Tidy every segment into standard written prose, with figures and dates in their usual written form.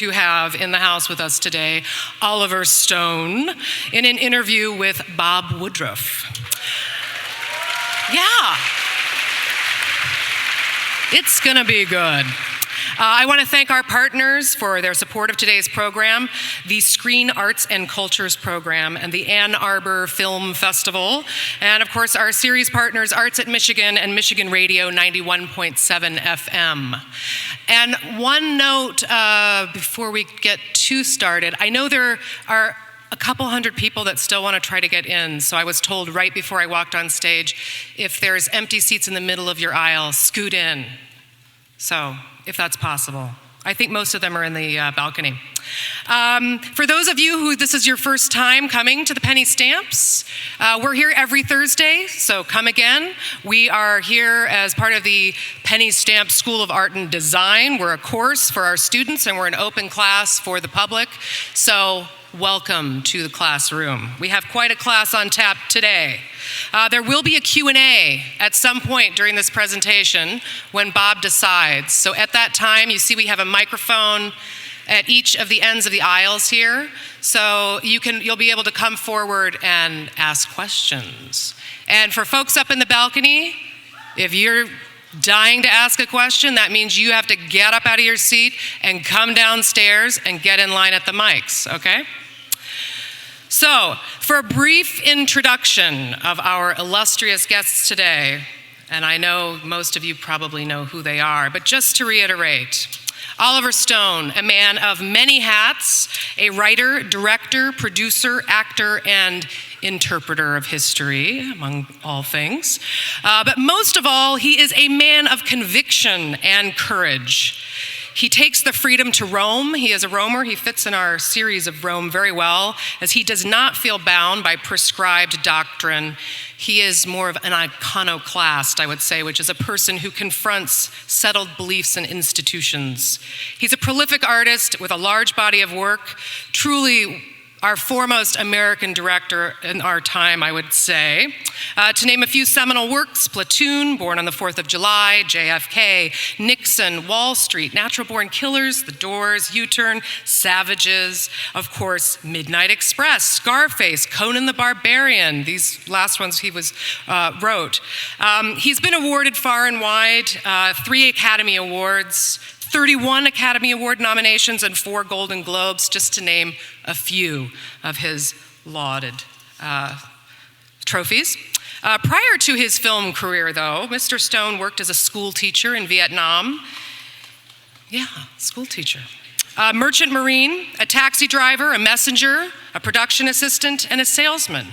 to have in the house with us today Oliver Stone in an interview with Bob Woodruff. Yeah. It's gonna be good. I want to thank our partners for their support of today's program, the Screen Arts and Cultures Program and the Ann Arbor Film Festival, and of course our series partners, Arts at Michigan and Michigan Radio 91.7 FM. And one note before we get too started, I know there are a couple hundred people that still want to try to get in, so I was told right before I walked on stage, if there's empty seats in the middle of your aisle, scoot in. So, if that's possible. I think most of them are in the balcony. For those of you who this is your first time coming to the Penny Stamps, we're here every Thursday, so come again. We are here as part of the Penny Stamps School of Art and Design. We're a course for our students and we're an open class for the public, so welcome to the classroom. We have quite a class on tap today. There will be a Q&A at some point during this presentation when Bob decides. So at that time, you see we have a microphone at each of the ends of the aisles here. So you'll be able to come forward and ask questions. And for folks up in the balcony, if you're dying to ask a question, that means you have to get up out of your seat and come downstairs and get in line at the mics, okay? So, for a brief introduction of our illustrious guests today, and I know most of you probably know who they are, but just to reiterate, Oliver Stone, a man of many hats, a writer, director, producer, actor, and interpreter of history, among all things. But most of all, he is a man of conviction and courage. He takes the freedom to roam. He is a roamer. He fits in our series of Rome very well, as he does not feel bound by prescribed doctrine. He is more of an iconoclast, I would say, which is a person who confronts settled beliefs and institutions. He's a prolific artist with a large body of work, truly our foremost American director in our time, I would say. To name a few seminal works: Platoon, Born on the 4th of July, JFK, Nixon, Wall Street, Natural Born Killers, The Doors, U-Turn, Savages, of course, Midnight Express, Scarface, Conan the Barbarian. These last ones he wrote. He's been awarded far and wide, 3 Academy Awards, 31 Academy Award nominations, and 4 Golden Globes, just to name a few of his lauded trophies. Prior to his film career, though, Mr. Stone worked as a school teacher in Vietnam. Yeah, school teacher. A merchant marine, a taxi driver, a messenger, a production assistant, and a salesman.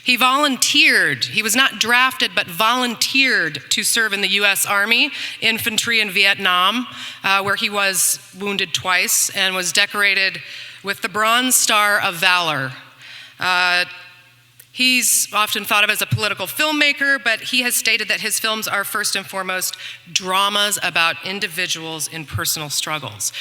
He volunteered, he was not drafted, but volunteered to serve in the US Army infantry in Vietnam, where he was wounded twice and was decorated with the Bronze Star of Valor. He's often thought of as a political filmmaker, but he has stated that his films are first and foremost dramas about individuals in personal struggles.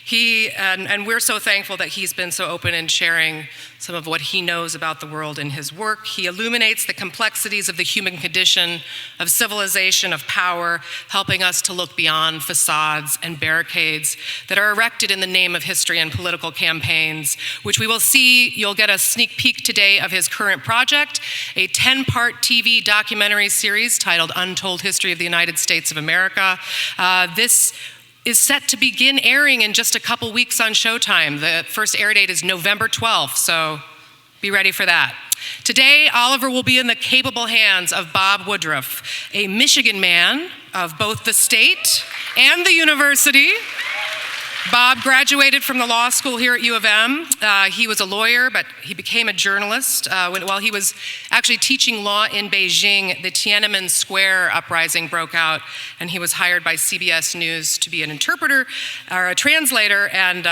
And we're so thankful that he's been so open in sharing some of what he knows about the world in his work. He illuminates the complexities of the human condition, of civilization, of power, helping us to look beyond facades and barricades that are erected in the name of history and political campaigns, which we will see. You'll get a sneak peek today of his current project, a 10-part TV documentary series titled Untold History of the United States of America. This is set to begin airing in just a couple weeks on Showtime. The first air date is November 12th, so be ready for that. Today, Oliver will be in the capable hands of Bob Woodruff, a Michigan man of both the state and the university. Bob graduated from the law school here at U of M. He was a lawyer, but he became a journalist. While he was actually teaching law in Beijing, the Tiananmen Square uprising broke out, and he was hired by CBS News to be an interpreter or a translator, and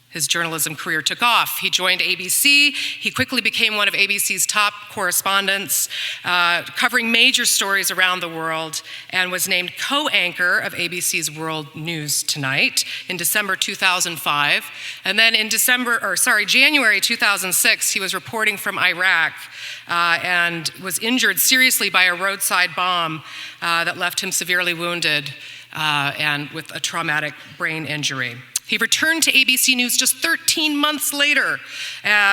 his journalism career took off. He joined ABC. He quickly became one of ABC's top correspondents, covering major stories around the world, and was named co-anchor of ABC's World News Tonight in December 2005. And then in January 2006, he was reporting from Iraq and was injured seriously by a roadside bomb that left him severely wounded and with a traumatic brain injury. He returned to ABC News just 13 months later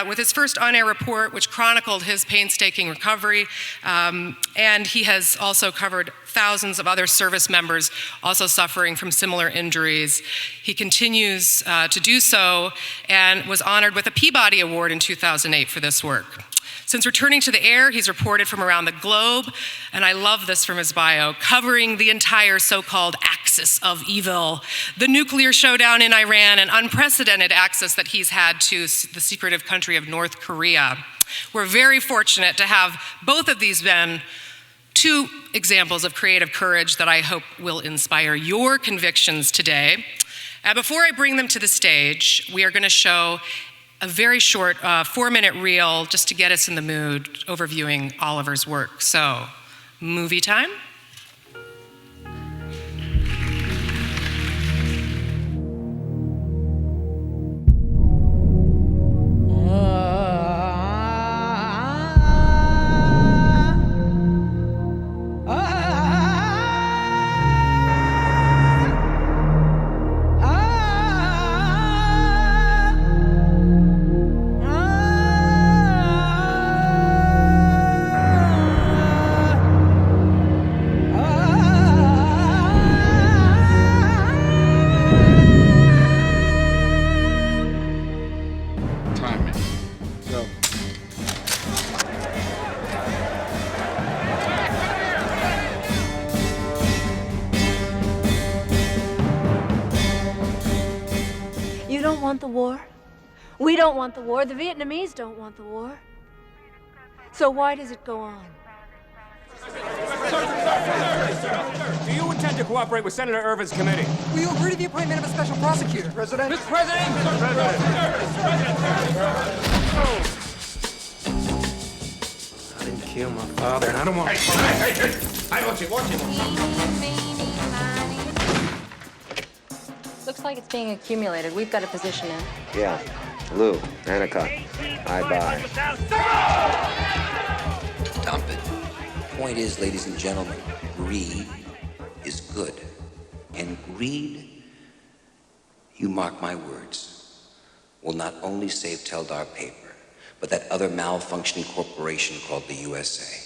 with his first on-air report, which chronicled his painstaking recovery. And he has also covered thousands of other service members also suffering from similar injuries. He continues to do so and was honored with a Peabody Award in 2008 for this work. Since returning to the air, he's reported from around the globe, and I love this from his bio, covering the entire so-called axis of evil, the nuclear showdown in Iran, and unprecedented access that he's had to the secretive country of North Korea. We're very fortunate to have both of these men, two examples of creative courage that I hope will inspire your convictions today. Before I bring them to the stage, we are going to show a very short 4-minute reel just to get us in the mood, overviewing Oliver's work. So, movie time. The war. We don't want the war. The Vietnamese don't want the war. So why does it go on? Do you intend to cooperate with Senator Ervin's committee? Will you agree to the appointment of a special prosecutor? President? Mr. President! Mr. President! I didn't kill my father, and I don't want... I want you. Looks like it's being accumulated. We've got a position in. Yeah. Lou, Annika, I buy. Dump it. Point is, ladies and gentlemen, greed is good. And greed, you mark my words, will not only save Teldar Paper, but that other malfunctioning corporation called the USA.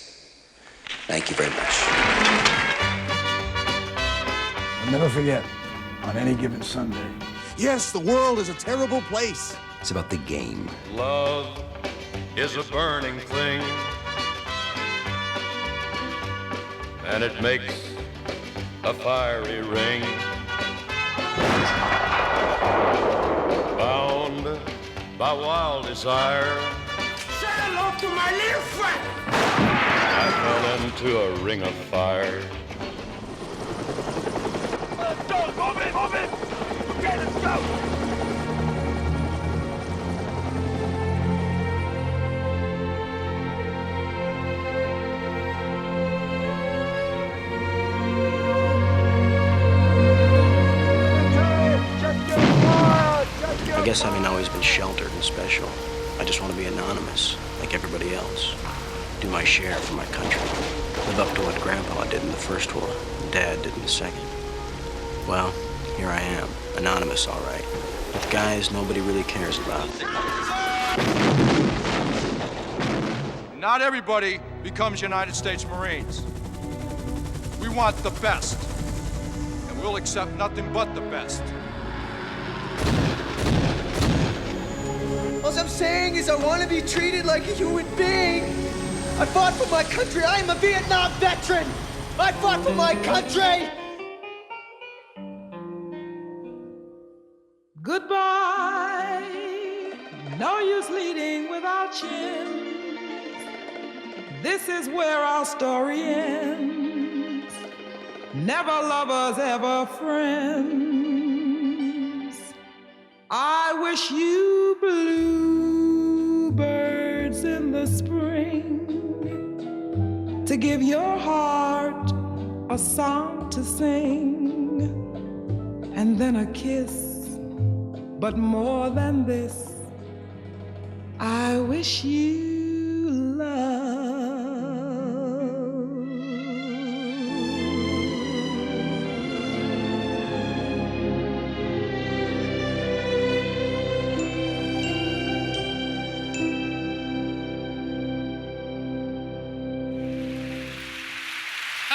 Thank you very much. I'll never forget. On any given Sunday. Yes, the world is a terrible place. It's about the game. Love is a burning thing, and it makes a fiery ring. Bound by wild desire, Say hello to my little friend! I fell into a ring of fire. Move it! Okay, let's go! I guess having always been sheltered and special, I just want to be anonymous, like everybody else. Do my share for my country. Live up to what Grandpa did in the First War, and Dad did in the Second. Well, here I am, anonymous, all right, with guys nobody really cares about. Not everybody becomes United States Marines. We want the best, and we'll accept nothing but the best. All I'm saying is I want to be treated like a human being. I fought for my country. I am a Vietnam veteran. I fought for my country. Goodbye, no use leading without chins. This is where our story ends. Never lovers, ever friends. I wish you bluebirds in the spring to give your heart a song to sing, and then a kiss. But more than this, I wish you love.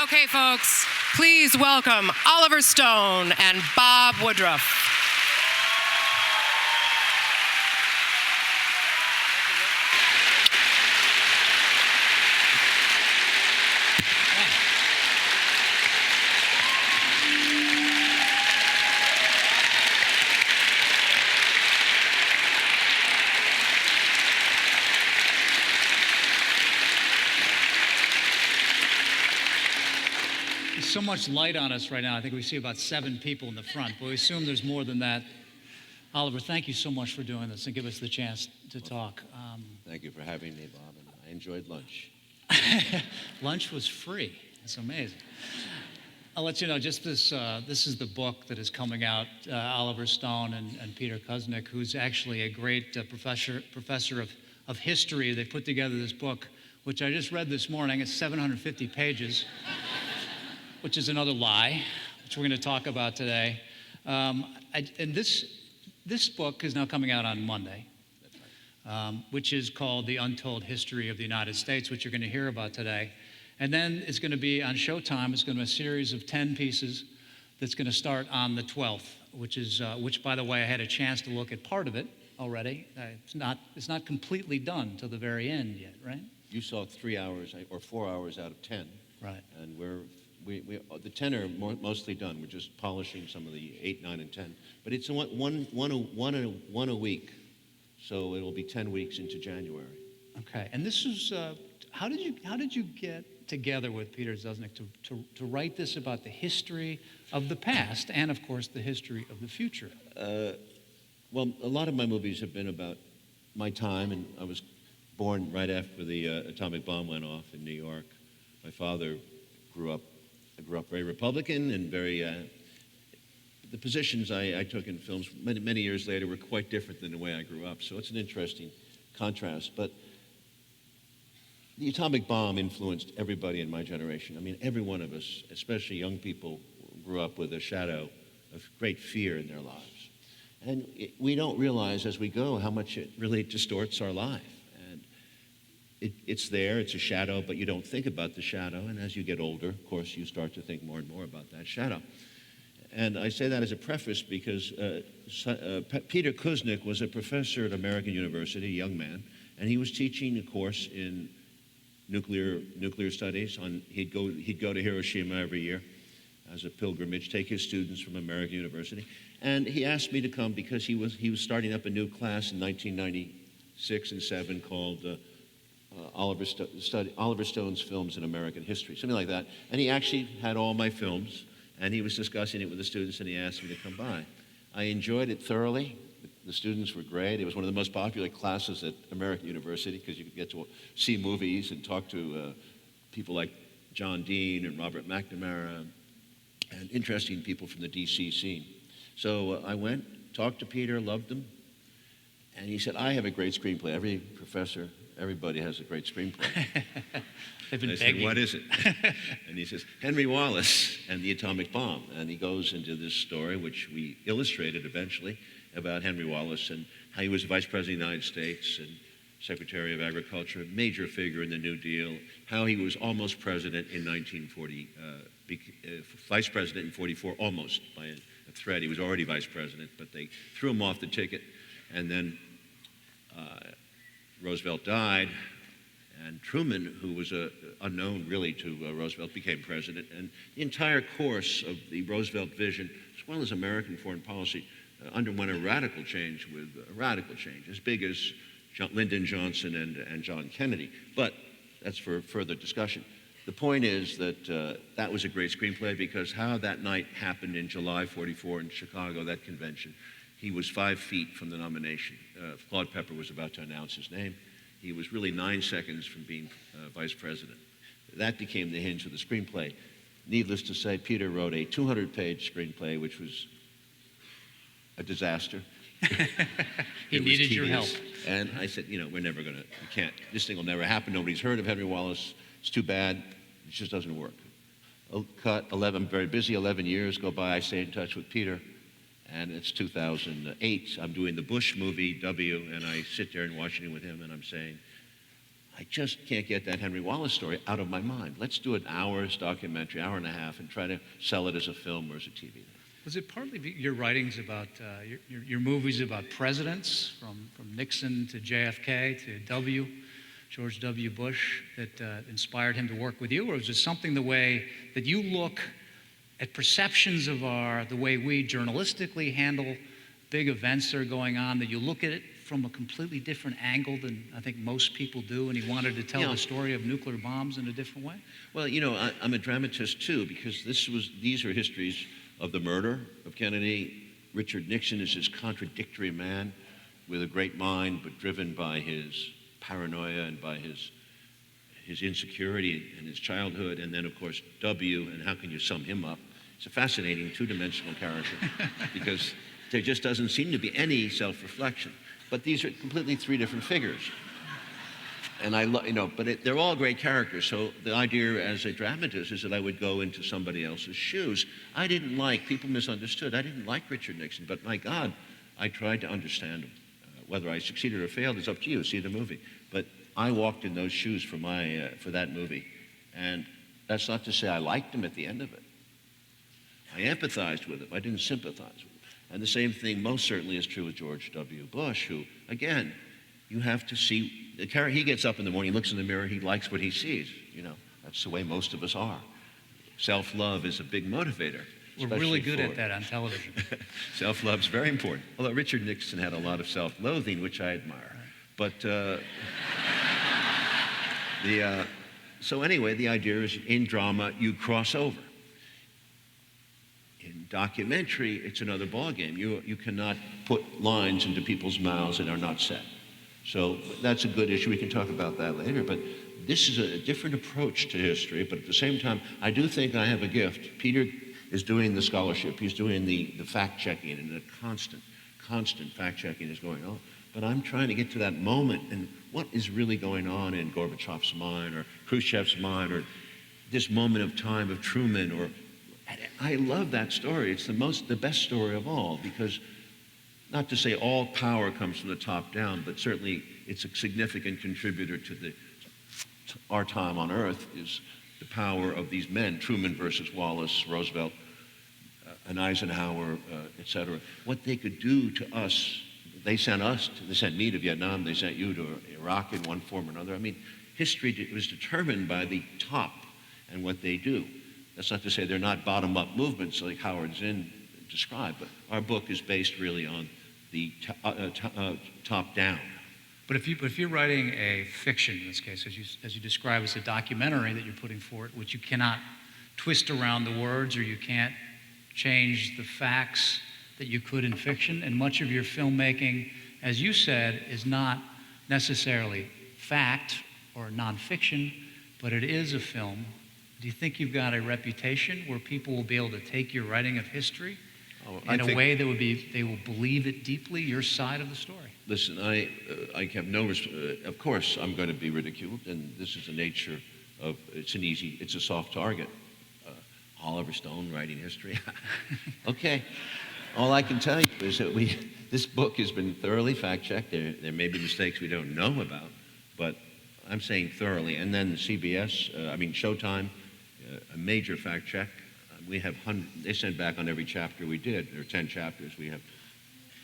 Okay, folks, please welcome Oliver Stone and Bob Woodruff. So much light on us right now. I think we see about 7 people in the front, but we assume there's more than that. Oliver, thank you so much for doing this and give us the chance to talk. Thank you for having me, Bob, and I enjoyed lunch. Lunch was free. It's amazing. I'll let you know, just this is the book that is coming out, Oliver Stone and Peter Kuznick, who's actually a great professor of history. They put together this book, which I just read this morning. It's 750 pages. Which is another lie, which we're going to talk about today. And this book is now coming out on Monday, which is called The Untold History of the United States, which you're going to hear about today. And then it's going to be on Showtime. It's going to be a series of 10 pieces that's going to start on the 12th, which, by the way, I had a chance to look at part of it already. It's not completely done till the very end yet, right? You saw 3 hours or 4 hours out of 10. Right. And the 10 are mostly done. We're just polishing some of the 8, 9, and 10. But it's one a week, so it'll be 10 weeks into January. Okay. And this is how did you get together with Peter Kuznick to write this about the history of the past and, of course, the history of the future? Well, a lot of my movies have been about my time, and I was born right after the atomic bomb went off in New York. My father grew up very Republican and very, the positions I took in films many years later were quite different than the way I grew up. So it's an interesting contrast. But the atomic bomb influenced everybody in my generation. I mean, every one of us, especially young people, grew up with a shadow of great fear in their lives. And we don't realize as we go how much it really distorts our life. It's there, it's a shadow, but you don't think about the shadow. And as you get older, of course, you start to think more and more about that shadow. And I say that as a preface because Peter Kuznick was a professor at American University, a young man, and he was teaching a course in nuclear studies. He'd go to Hiroshima every year as a pilgrimage, take his students from American University. And he asked me to come because he was starting up a new class in 1996 and 7 called Oliver Stone's Films in American History, something like that. And he actually had all my films, and he was discussing it with the students, and he asked me to come by. I enjoyed it thoroughly. The students were great. It was one of the most popular classes at American University because you could get to see movies and talk to people like John Dean and Robert McNamara and interesting people from the DC scene. So I went, talked to Peter, loved him, and he said, I have a great screenplay. Every professor, everybody has a great screenplay. They've been I begging. said, what is it? And he says, Henry Wallace and the Atomic Bomb. And he goes into this story, which we illustrated eventually, about Henry Wallace and how he was Vice President of the United States and Secretary of Agriculture, a major figure in the New Deal, how he was almost president in 1940, Vice President in 44, almost by a thread. He was already Vice President, but they threw him off the ticket. And then Roosevelt died, and Truman, who was unknown really to Roosevelt, became president. And the entire course of the Roosevelt vision, as well as American foreign policy, underwent a radical change, as big as Lyndon Johnson and John Kennedy. But that's for further discussion. The point is that that was a great screenplay because how that night happened in July '44 in Chicago, that convention, he was 5 feet from the nomination. Claude Pepper was about to announce his name. He was really 9 seconds from being vice president. That became the hinge of the screenplay. Needless to say, Peter wrote a 200-page screenplay, which was a disaster. He needed your help. And I said, we're never going to, we can't, this thing will never happen. Nobody's heard of Henry Wallace. It's too bad. It just doesn't work. Cut 11, very busy, 11 years go by. I stay in touch with Peter. And it's 2008. I'm doing the Bush movie, W, and I sit there in Washington with him, and I'm saying, I just can't get that Henry Wallace story out of my mind. Let's do an hour's documentary, hour and a half, and try to sell it as a film or as a TV. Was it partly your writings about, your movies about presidents, from Nixon to JFK to George W. Bush, that inspired him to work with you? Or was it something the way that you look at perceptions of the way we journalistically handle big events that are going on, that you look at it from a completely different angle than I think most people do, and he wanted to tell the story of nuclear bombs in a different way? Well, I'm a dramatist too, because these are histories of the murder of Kennedy. Richard Nixon is this contradictory man with a great mind, but driven by his paranoia and by his insecurity in his childhood. And then, of course, W, and how can you sum him up? It's a fascinating two-dimensional character because there just doesn't seem to be any self-reflection. But these are completely three different figures. And they're all great characters. So the idea as a dramatist is that I would go into somebody else's shoes. People misunderstood. I didn't like Richard Nixon, but my God, I tried to understand him. Whether I succeeded or failed is up to you. See the movie. But I walked in those shoes for that movie, and that's not to say I liked him at the end of it. I empathized with him. I didn't sympathize with him. And the same thing most certainly is true with George W. Bush, who, again, you have to see the character. He gets up in the morning, he looks in the mirror, he likes what he sees. That's the way most of us are. Self-love is a big motivator. We're really good at that on television. Self-love's very important. Although Richard Nixon had a lot of self-loathing, which I admire. But so anyway, the idea is in drama, you cross over. In documentary, it's another ballgame. You cannot put lines into people's mouths that are not said. So that's a good issue. We can talk about that later. But this is a different approach to history. But at the same time, I do think I have a gift. Peter is doing the scholarship. He's doing the fact-checking, and a constant fact-checking is going on. But I'm trying to get to that moment and what is really going on in Gorbachev's mind or Khrushchev's mind or this moment of time of Truman. I love that story. It's the best story of all, because not to say all power comes from the top down, but certainly it's a significant contributor to our time on Earth is the power of these men, Truman versus Wallace, Roosevelt, and Eisenhower, et cetera. What they could do to us. They sent me to Vietnam, they sent you to Iraq in one form or another. I mean, history was determined by the top and what they do. That's not to say they're not bottom-up movements like Howard Zinn described, but our book is based really on the top-down. But if you're writing a fiction, in this case, as you describe as a documentary that you're putting forward, which you cannot twist around the words or you can't change the facts that you could in fiction, and much of your filmmaking, as you said, is not necessarily fact or nonfiction, but it is a film. Do you think you've got a reputation where people will be able to take your writing of history in a way that they will believe it deeply, your side of the story? Listen, I have no, of course I'm going to be ridiculed, and this is the nature of, it's a soft target. Oliver Stone writing history. Okay. All I can tell you is that this book has been thoroughly fact-checked. There may be mistakes we don't know about, but I'm saying thoroughly. And then Showtime, a major fact-check. We have they sent back on every chapter we did. There are 10 chapters. We have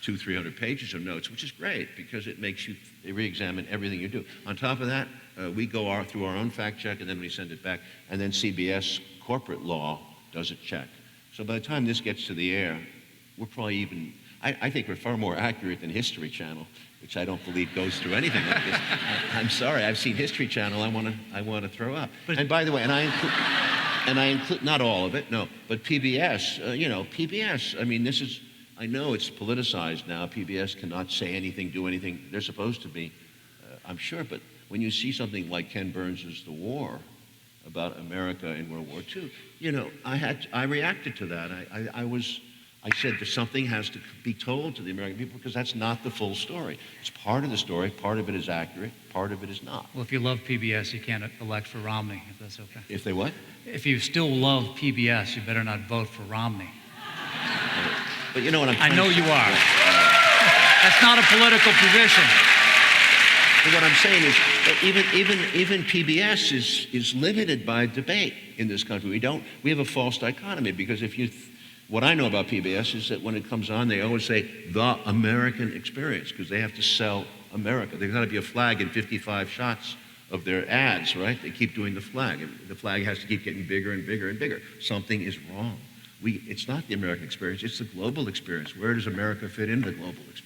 200-300 pages of notes, which is great because it makes you re-examine everything you do. On top of that, we go through our own fact-check, and then we send it back. And then CBS corporate law does a check. So by the time this gets to the air, we're probably I think we're far more accurate than History Channel, which I don't believe goes through anything like this. I'm sorry, I've seen History Channel, I want to throw up. And by the way, and I include not all of it, no, but PBS, PBS, I mean, I know it's politicized now. PBS cannot say anything, do anything. They're supposed to be, I'm sure, but when you see something like Ken Burns' The War, about America in World War II, I reacted to that. I said that something has to be told to the American people because that's not the full story. It's part of the story. Part of it is accurate. Part of it is not. Well, if you love PBS, you can't elect for Romney, if that's okay. If they what? If you still love PBS, you better not vote for Romney. But you know what I know you are. That's not a political position. But what I'm saying is that even PBS is limited by debate in this country. We have a false dichotomy, because what I know about PBS is that when it comes on, they always say the American experience, because they have to sell America. There's got to be a flag in 55 shots of their ads, right? They keep doing the flag. And the flag has to keep getting bigger and bigger and bigger. Something is wrong. It's not the American experience, it's the global experience. Where does America fit into the global experience?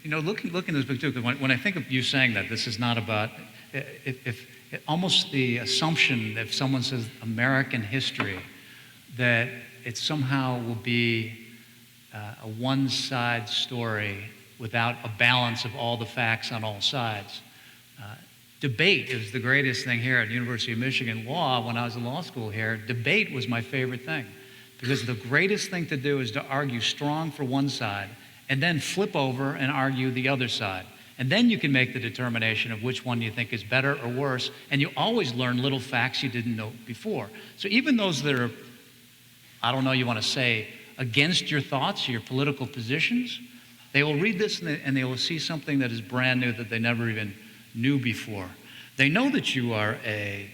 You know, looking at this book too, because when I think of you saying that this is not about, if almost the assumption that if someone says American history, that it somehow will be a one-side story without a balance of all the facts on all sides. Debate is the greatest thing here at the University of Michigan Law. When I was in law school here, debate was my favorite thing, because the greatest thing to do is to argue strong for one side and then flip over and argue the other side. And then you can make the determination of which one you think is better or worse, and you always learn little facts you didn't know before. So even those that are, I don't know, you want to say, against your thoughts, your political positions, they will read this and they will see something that is brand new that they never even knew before. They know that you are a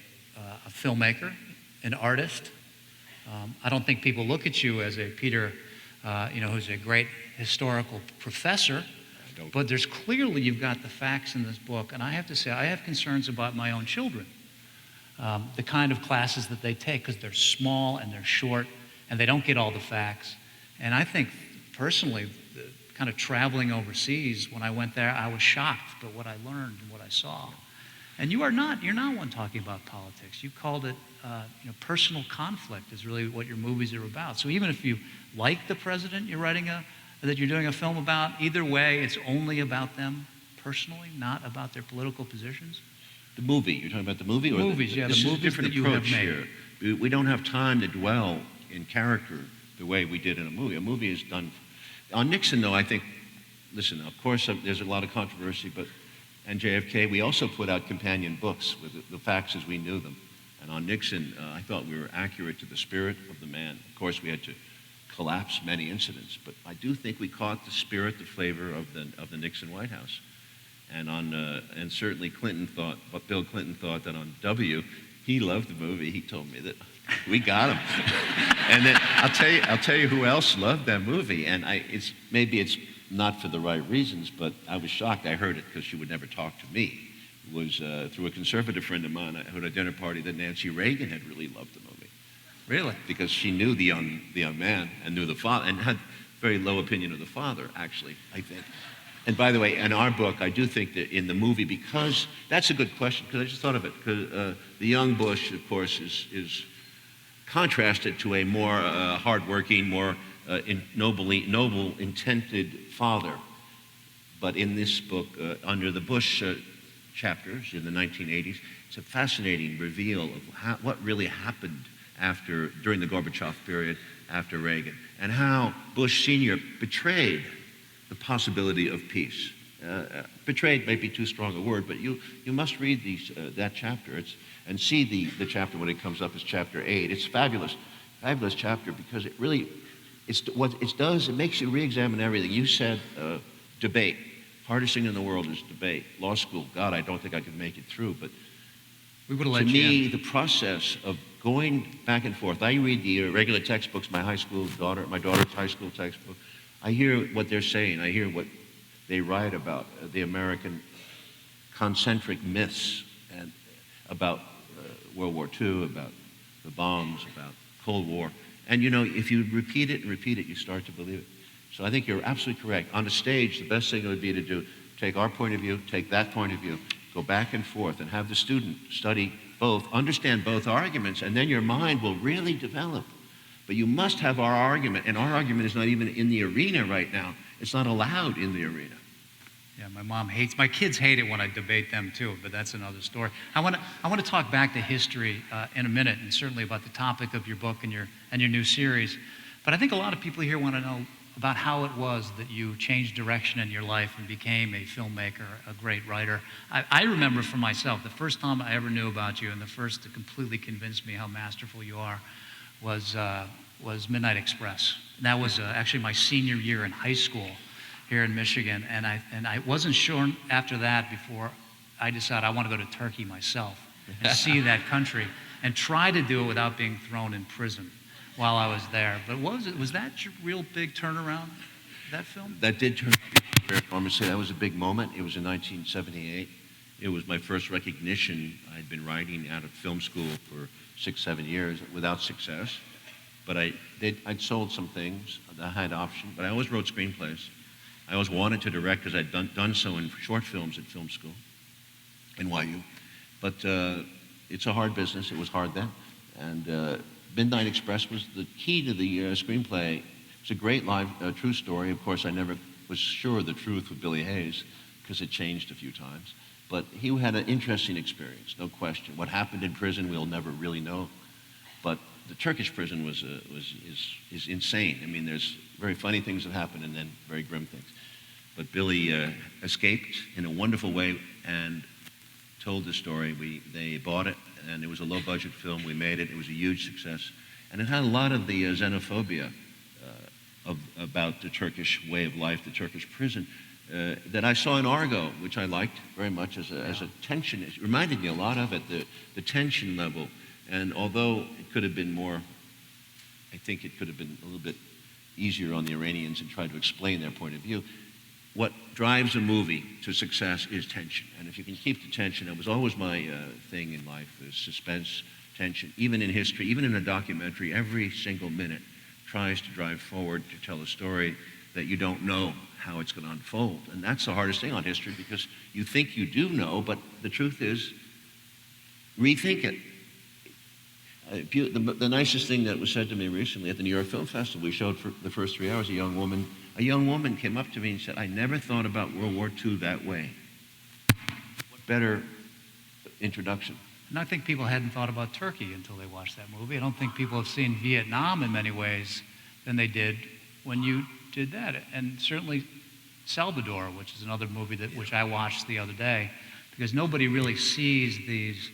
filmmaker, an artist. I don't think people look at you as a Peter, who's a great historical professor, but there's clearly, you've got the facts in this book, and I have to say, I have concerns about my own children, the kind of classes that they take, because they're small and they're short, and they don't get all the facts. And I think, personally, kind of traveling overseas, when I went there, I was shocked by what I learned and what I saw. And you're not one talking about politics. You called it, personal conflict is really what your movies are about. So even if you like the president that you're doing a film about, either way, it's only about them personally, not about their political positions. The movie, you're talking about the movie? Or movies, yeah, this the is movies a different that you have approach made. here. We don't have time to dwell in character the way we did in a movie. A movie is done. On Nixon, though, I think, listen, of course, there's a lot of controversy, and JFK, we also put out companion books with the facts as we knew them. And on Nixon, I thought we were accurate to the spirit of the man. Of course, we had to collapse many incidents, but I do think we caught the spirit, the flavor of the Nixon White House. And certainly Bill Clinton thought that on W, he loved the movie. He told me that we got him. And then I'll tell you who else loved that movie. And maybe it's not for the right reasons, but I was shocked. I heard it because she would never talk to me. It was through a conservative friend of mine. I heard at a dinner party that Nancy Reagan had really loved the movie. Really? Because she knew the young man and knew the father, and had very low opinion of the father, actually, I think. And by the way, in our book, I do think that in the movie, because that's a good question, because I just thought of it, because the young Bush, of course, is contrasted to a more hardworking, more noble intended father. But in this book, under the Bush chapters in the 1980s, it's a fascinating reveal of what really happened during the Gorbachev period after Reagan, and how Bush Sr. betrayed the possibility of peace. Betrayed may be too strong a word, but you must read that chapter and see the chapter when it comes up as chapter 8. It's fabulous chapter, because it makes you re-examine everything. You said debate. Hardest thing in the world is debate. Law school, God, I don't think I could make it through, but we would have let to you me, in. the process of going back and forth. I read the regular textbooks, my daughter's high school textbook. I hear what they're saying. I hear what they write about the American concentric myths and about World War II, about the bombs, about Cold War. And if you repeat it and repeat it, you start to believe it. So I think you're absolutely correct. On a stage, the best thing would be to do, take our point of view, take that point of view, go back and forth, and have the student study both, understand both arguments, and then your mind will really develop. But you must have our argument, and our argument is not even in the arena right now. It's not allowed in the arena. Yeah, my kids hate it when I debate them too, but that's another story. I want to talk back to history in a minute, and certainly about the topic of your book and your new series. But I think a lot of people here want to know about how it was that you changed direction in your life and became a filmmaker, a great writer. I remember for myself, the first time I ever knew about you, and the first to completely convince me how masterful you are, was Midnight Express. And that was actually my senior year in high school here in Michigan, and I wasn't sure after that, before I decided I want to go to Turkey myself and see that country and try to do it without being thrown in prison while I was there. But what was it? Was that your real big turnaround, that film? That did turn very enormously. That was a big moment. It was in 1978. It was my first recognition. I'd been writing out of film school for 6-7 years without success. But I'd sold some things. I had option, but I always wrote screenplays. I always wanted to direct because I'd done so in short films at film school, NYU. But it's a hard business. It was hard then. And Midnight Express was the key to the screenplay. It's a great live, true story. Of course, I never was sure of the truth with Billy Hayes because it changed a few times. But he had an interesting experience, no question. What happened in prison, we'll never really know. But the Turkish prison is insane. I mean, there's very funny things that happen and then very grim things. But Billy escaped in a wonderful way and told the story. They bought it, and it was a low-budget film. We made it. It was a huge success. And it had a lot of the xenophobia about the Turkish way of life, the Turkish prison, that I saw in Argo, which I liked very much as a tension. It reminded me a lot of it, the tension level. And although it could have been more, I think it could have been a little bit easier on the Iranians and tried to explain their point of view, what drives a movie to success is tension. And if you can keep the tension, that was always my thing in life, is suspense, tension. Even in history, even in a documentary, every single minute tries to drive forward to tell a story that you don't know how it's going to unfold. And that's the hardest thing on history, because you think you do know, but the truth is, rethink it. The nicest thing that was said to me recently at the New York Film Festival, we showed for the first 3 hours, a young woman came up to me and said, I never thought about World War II that way. What better introduction? And I think people hadn't thought about Turkey until they watched that movie. I don't think people have seen Vietnam in many ways than they did when you did that. And certainly Salvador, which is another movie which I watched the other day, because nobody really sees these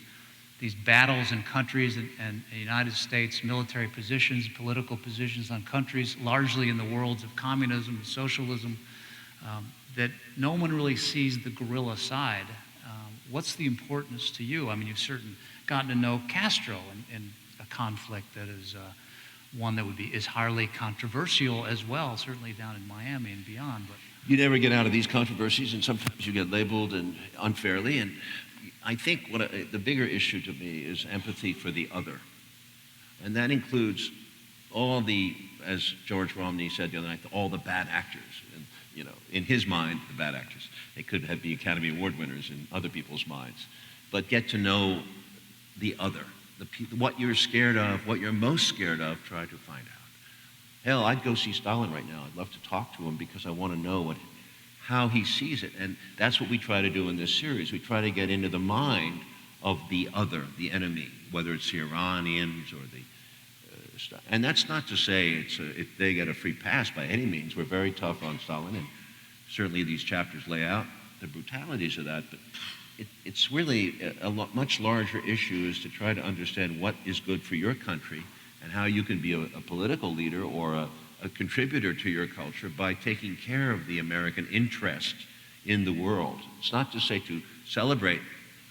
battles in countries and the United States military positions, political positions on countries, largely in the worlds of communism and socialism, that no one really sees the guerrilla side. What's the importance to you? I mean, you've certainly gotten to know Castro in a conflict that is one that is highly controversial as well, certainly down in Miami and beyond. But you never get out of these controversies, and sometimes you get labeled and unfairly. And I think the bigger issue to me is empathy for the other. And that includes all the, as George Romney said the other night, all the bad actors. And, you know, in his mind, the bad actors. They could be Academy Award winners in other people's minds. But get to know the other. What you're scared of, what you're most scared of, try to find out. Hell, I'd go see Stalin right now. I'd love to talk to him because I want to know how he sees it. And that's what we try to do in this series. We try to get into the mind of the other, the enemy, whether it's the Iranians or the and that's not to say they get a free pass by any means. We're very tough on Stalin, and certainly these chapters lay out the brutalities of that. But it's really a much larger issue is to try to understand what is good for your country and how you can be a political leader or a contributor to your culture by taking care of the American interest in the world. It's not to say to celebrate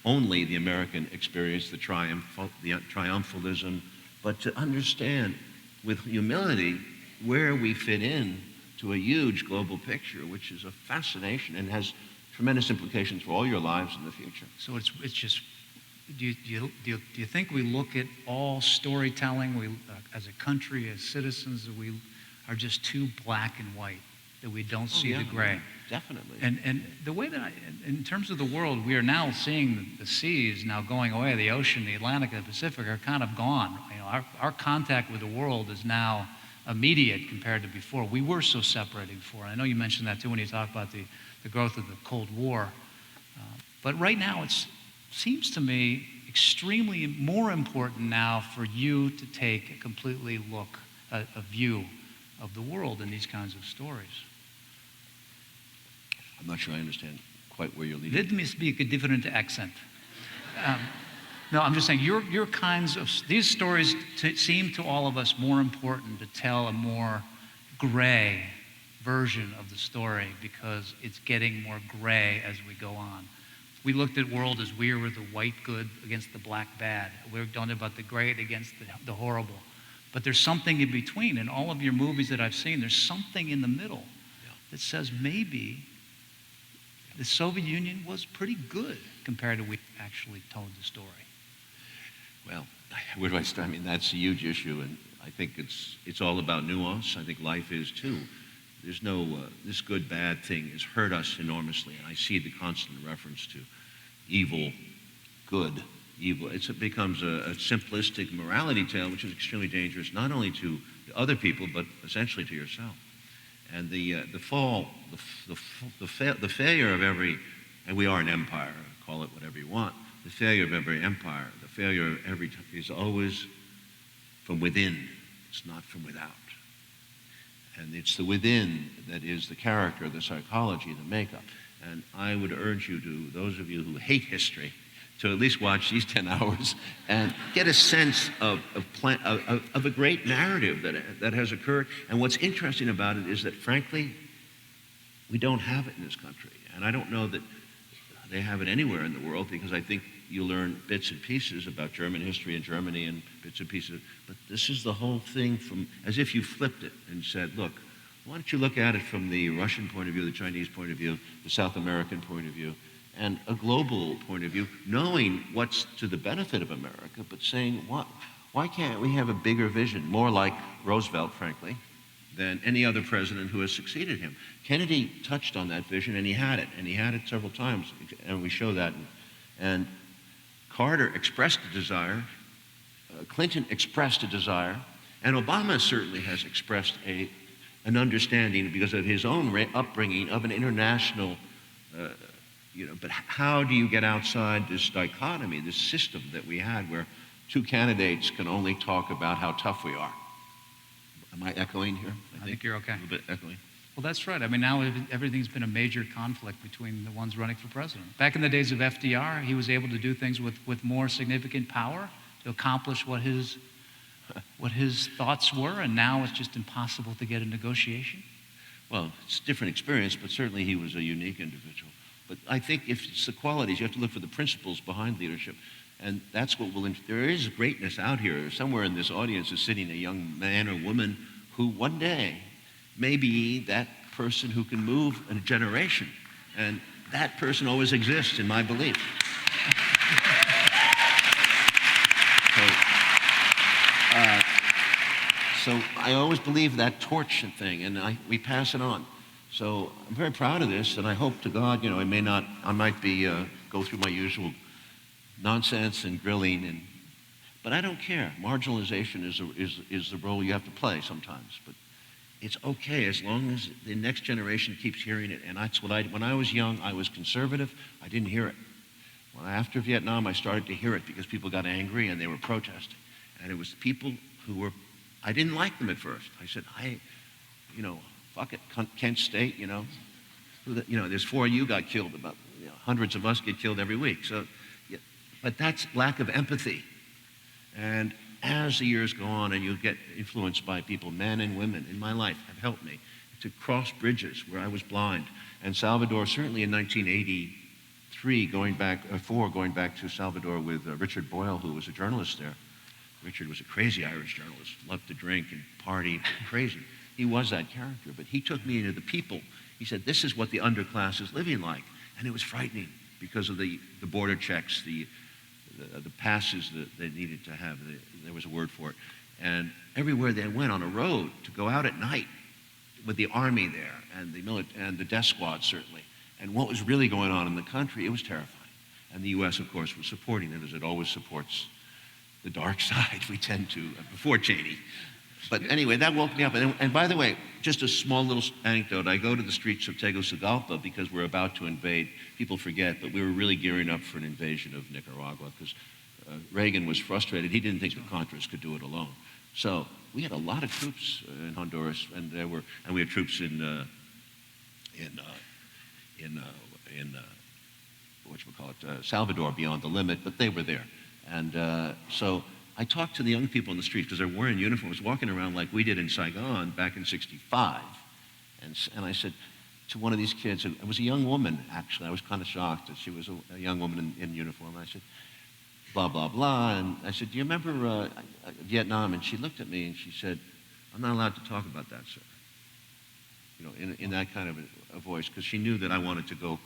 only the American experience, the triumphalism, but to understand with humility where we fit in to a huge global picture, which is a fascination and has tremendous implications for all your lives in the future. So it's just, do you think we look at all storytelling, as a country, as citizens, that we are just too black and white, that we don't see the gray? Definitely. And the way that in terms of the world, we are now seeing the seas now going away, the ocean, the Atlantic and the Pacific are kind of gone. You know, our contact with the world is now immediate compared to before. We were so separated before. I know you mentioned that too when you talk about the growth of the Cold War. But right now it seems to me extremely more important now for you to take a completely a view of the world in these kinds of stories. I'm not sure I understand quite where you're leading. Let me speak a different accent. No, I'm just saying your kinds of these stories seem to all of us more important to tell a more gray version of the story because it's getting more gray as we go on. We looked at world as we were the white good against the black bad. We were talking about the great against the horrible. But there's something in between. In all of your movies that I've seen, there's something in the middle that says maybe the Soviet Union was pretty good compared to we actually told the story. Well, where do I start? I mean, that's a huge issue, and I think it's all about nuance. I think life is too. There's no, this good-bad thing has hurt us enormously, and I see the constant reference to evil, good, evil. It becomes a simplistic morality tale, which is extremely dangerous, not only to other people, but essentially to yourself. And the failure of every, and we are an empire, call it whatever you want, the failure of every empire, the failure of every, is always from within, it's not from without. And it's the within that is the character, the psychology, the makeup. And I would urge you to, those of you who hate history, to at least watch these 10 hours and get a sense of a great narrative that has occurred. And what's interesting about it is that, frankly, we don't have it in this country. And I don't know that they have it anywhere in the world, because I think you learn bits and pieces about German history in Germany and bits and pieces. But this is the whole thing from, as if you flipped it and said, look, why don't you look at it from the Russian point of view, the Chinese point of view, the South American point of view, and a global point of view, knowing what's to the benefit of America, but saying, why can't we have a bigger vision, more like Roosevelt, frankly, than any other president who has succeeded him? Kennedy touched on that vision, and he had it several times, and we show that. And Carter expressed a desire, Clinton expressed a desire, and Obama certainly has expressed an understanding, because of his own upbringing, of an international, but how do you get outside this dichotomy, this system that we had where two candidates can only talk about how tough we are? Am I echoing here? I think you're okay. A little bit echoing. Well, that's right. I mean, now everything's been a major conflict between the ones running for president. Back in the days of FDR, he was able to do things with more significant power to accomplish what his thoughts were, and now it's just impossible to get a negotiation. Well, it's a different experience, but certainly he was a unique individual. But I think if it's the qualities, you have to look for the principles behind leadership. And that's what there is greatness out here. Somewhere in this audience is sitting a young man or woman who one day may be that person who can move a generation. And that person always exists, in my belief. So I always believe that torch thing, and we pass it on. So I'm very proud of this, and I hope to God, I might be go through my usual nonsense and grilling, but I don't care. Marginalization is the role you have to play sometimes, but it's okay as long as the next generation keeps hearing it. And that's what when I was young, I was conservative. I didn't hear it. Well, after Vietnam, I started to hear it because people got angry and they were protesting, and it was people who I didn't like them at first. I said, fuck it, Kent State, there's 4 of you got killed, about hundreds of us get killed every week. So, but that's lack of empathy. And as the years go on and you get influenced by people, men and women in my life have helped me to cross bridges where I was blind. And Salvador, certainly in 1983, going back to Salvador with Richard Boyle, who was a journalist there. Richard was a crazy Irish journalist, loved to drink and party, crazy. He was that character, but he took me into the people. He said, this is what the underclass is living like. And it was frightening because of the border checks, the passes that they needed to have. There was a word for it. And everywhere they went on a road to go out at night with the army there and the death squad, certainly. And what was really going on in the country, it was terrifying. And the U.S., of course, was supporting it, as it always supports the dark side. We tend to, before Cheney. But anyway, that woke me up. And by the way, just a small little anecdote. I go to the streets of Tegucigalpa because we're about to invade. People forget, but we were really gearing up for an invasion of Nicaragua because Reagan was frustrated. He didn't think the Contras could do it alone. So we had a lot of troops in Honduras, and we had troops in Salvador beyond the limit, but they were there. And so I talked to the young people in the streets because they're wearing uniforms, walking around like we did in Saigon back in '65. And I said, to one of these kids, and it was a young woman, actually. I was kind of shocked that she was a young woman in uniform. I said, blah, blah, blah. And I said, do you remember Vietnam? And she looked at me and she said, I'm not allowed to talk about that, sir. You know, in that kind of a voice, because she knew that I wanted to go,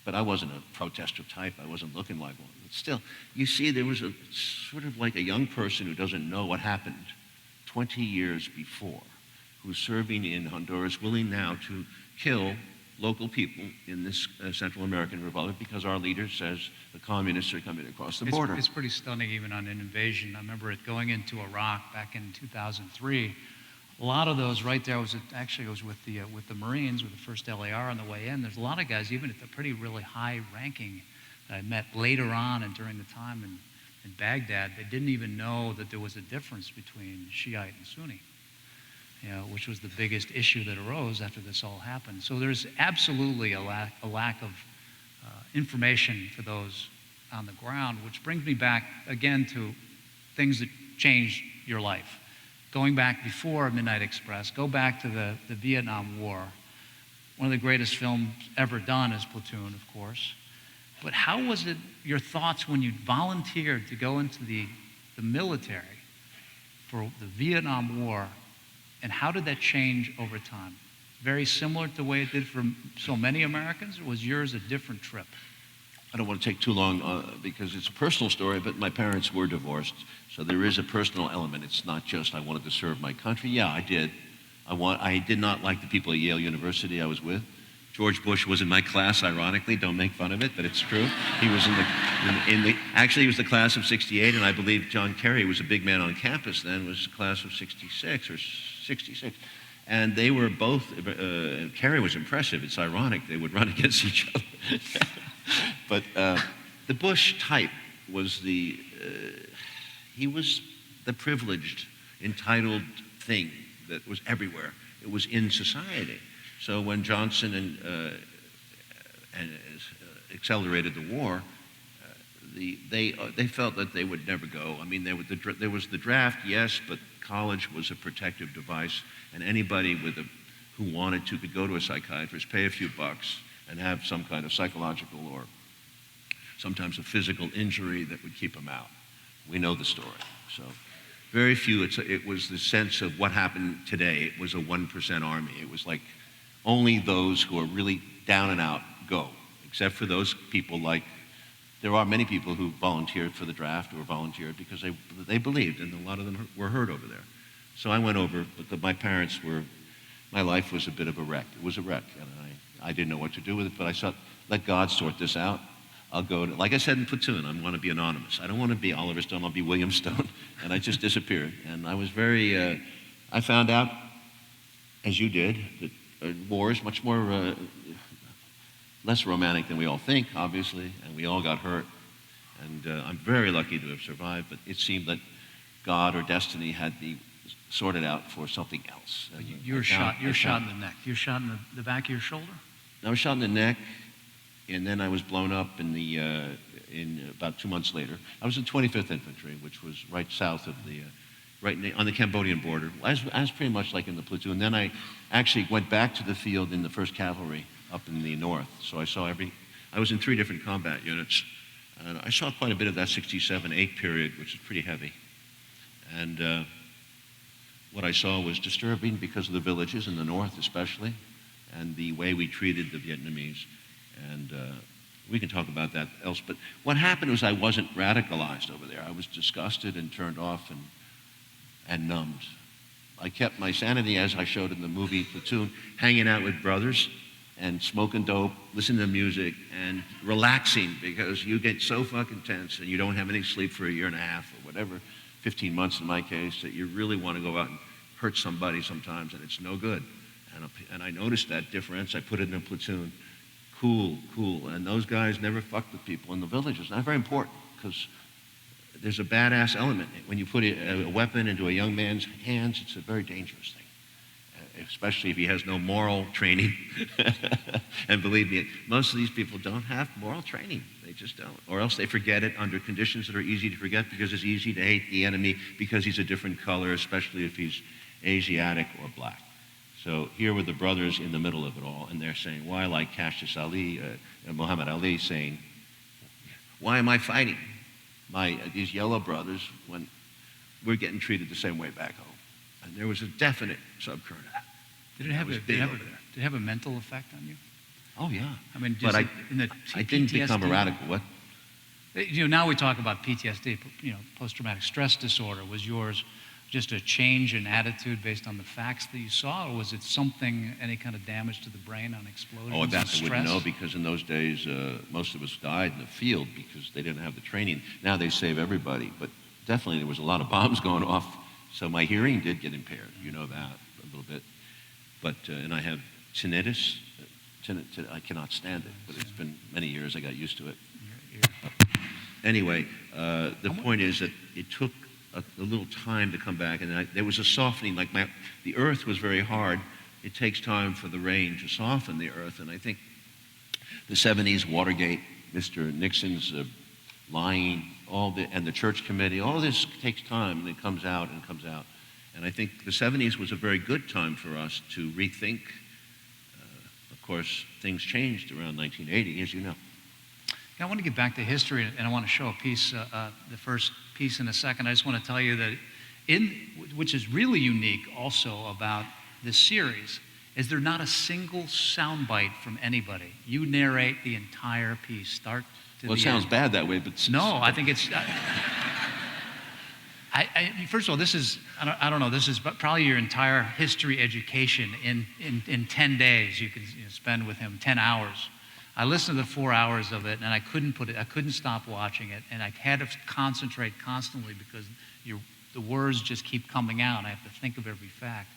but I wasn't a protester type. I wasn't looking like one. But still, you see, there was a sort of like a young person who doesn't know what happened 20 years before, who's serving in Honduras, willing now to kill local people in this Central American Republic because our leader says the communists are coming across the border. It's pretty stunning, even on an invasion. I remember it going into Iraq back in 2003. A lot of those right there was with the Marines, with the first LAR on the way in. There's a lot of guys, even at the really high ranking, that I met later on and during the time in Baghdad, they didn't even know that there was a difference between Shiite and Sunni, you know, which was the biggest issue that arose after this all happened. So there's absolutely a lack of information for those on the ground, which brings me back again to things that changed your life. Going back before Midnight Express, go back to the Vietnam War. One of the greatest films ever done is Platoon, of course. But how was it, your thoughts when you volunteered to go into the military for the Vietnam War, and how did that change over time? Very similar to the way it did for so many Americans, or was yours a different trip? I don't want to take too long because it's a personal story, but my parents were divorced, so there is a personal element. It's not just I wanted to serve my country. Yeah, I did. I did not like the people at Yale University I was with. George Bush was in my class, ironically. Don't make fun of it, but it's true. He was actually he was the class of '68, and I believe John Kerry was a big man on campus then, was the class of '66 or '66. And they were both, Kerry was impressive. It's ironic they would run against each other. But the Bush type was he was the privileged, entitled thing that was everywhere. It was in society. So when Johnson accelerated the war, they felt that they would never go. I mean, there was the draft, yes, but college was a protective device, and anybody who wanted to could go to a psychiatrist, pay a few bucks, and have some kind of psychological or sometimes a physical injury that would keep them out. We know the story. So very few, it was the sense of what happened today. It was a 1% army. It was like only those who are really down and out go, except for those people there are many people who volunteered for the draft or volunteered because they believed, and a lot of them were hurt over there. So I went over, but my life was a bit of a wreck. It was a wreck, and I didn't know what to do with it, but I thought, let God sort this out. I'll go like I said in Platoon, I want to be anonymous. I don't want to be Oliver Stone, I'll be William Stone. And I just disappeared. And I was I found out, as you did, that war is much more, less romantic than we all think, obviously, and we all got hurt. And I'm very lucky to have survived, but it seemed that God or destiny had me sorted out for something else. You were shot in the neck. You were shot in the back of your shoulder? I was shot in the neck, and then I was blown up in about 2 months later. I was in 25th Infantry, which was right south of on the Cambodian border, as pretty much like in the platoon. Then I actually went back to the field in the 1st Cavalry up in the north. So I was in 3 different combat units, and I saw quite a bit of that 67-8 period, which is pretty heavy. And what I saw was disturbing because of the villages in the north especially, and the way we treated the Vietnamese. And we can talk about that else. But what happened was I wasn't radicalized over there. I was disgusted and turned off and numbed. I kept my sanity, as I showed in the movie Platoon, hanging out with brothers and smoking dope, listening to music, and relaxing, because you get so fucking tense and you don't have any sleep for a year and a half or whatever, 15 months in my case, that you really want to go out and hurt somebody sometimes, and it's no good. And I noticed that difference. I put it in a platoon. Cool. And those guys never fucked with people in the villages. Not very important, because there's a badass element. When you put a weapon into a young man's hands, it's a very dangerous thing, especially if he has no moral training. And believe me, most of these people don't have moral training. They just don't. Or else they forget it under conditions that are easy to forget, because it's easy to hate the enemy because he's a different color, especially if he's Asiatic or black. So here were the brothers in the middle of it all, and they're saying, why, like Cassius Ali, Muhammad Ali saying, why am I fighting these yellow brothers when we're getting treated the same way back home? And there was a definite subcurrent of that. Did it have a mental effect on you? Oh, yeah. I mean, but in the I didn't become a radical. What? Now we talk about PTSD, post-traumatic stress disorder. Was yours just a change in attitude based on the facts that you saw, or was it something, any kind of damage to the brain on explosions Oh, that and I stress? wouldn't know, because in those days, most of us died in the field because they didn't have the training. Now they save everybody, but definitely there was a lot of bombs going off, so my hearing did get impaired. You know that a little bit. But, and I have tinnitus. I cannot stand it, but it's been many years. I got used to it. Anyway, the point is that it took a little time to come back, and there was a softening. Like the earth was very hard. It takes time for the rain to soften the earth, and I think the 70s, Watergate, Mr. Nixon's lying, and the church committee, all of this takes time, and it comes out and comes out. And I think the 70s was a very good time for us to rethink. Of course, things changed around 1980, as you know. I want to get back to history, and I want to show a piece, the first piece in a second. I just want to tell you that which is really unique also about this series, is there not a single soundbite from anybody. You narrate the entire piece, start to the end. Well, it sounds bad that way, but... No, I think it's... first of all, this is, I don't know, this is probably your entire history education in 10 days. You could spend with him 10 hours. I listened to the 4 hours of it, and I couldn't stop watching it, and I had to concentrate constantly because the words just keep coming out. I have to think of every fact.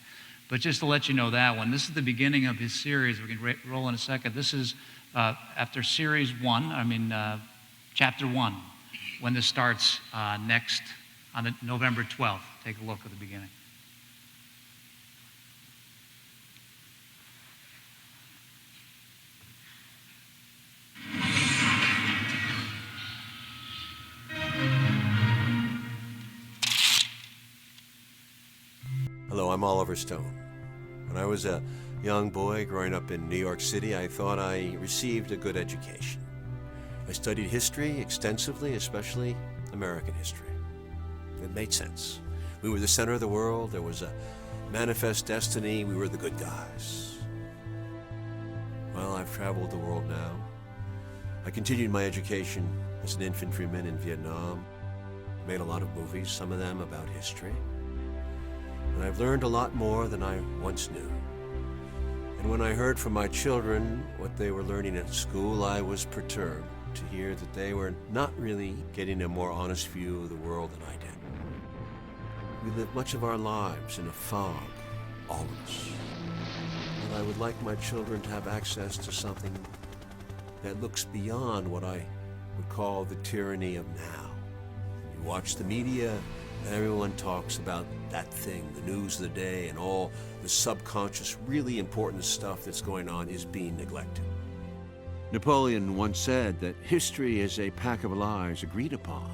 But just to let you know that one, this is the beginning of his series. We can roll in a second. This is after series 1, chapter 1, when this starts next on November 12th. Take a look at the beginning. Hello, I'm Oliver Stone. When I was a young boy growing up in New York City, I thought I received a good education. I studied history extensively, especially American history. It made sense. We were the center of the world. There was a manifest destiny. We were the good guys. Well, I've traveled the world now. I continued my education as an infantryman in Vietnam. Made a lot of movies, some of them about history. And I've learned a lot more than I once knew. And when I heard from my children what they were learning at school, I was perturbed to hear that they were not really getting a more honest view of the world than I did. We live much of our lives in a fog, all of us. And I would like my children to have access to something that looks beyond what I would call the tyranny of now. You watch the media, and everyone talks about that thing, the news of the day, and all the subconscious, really important stuff that's going on is being neglected. Napoleon once said that history is a pack of lies agreed upon.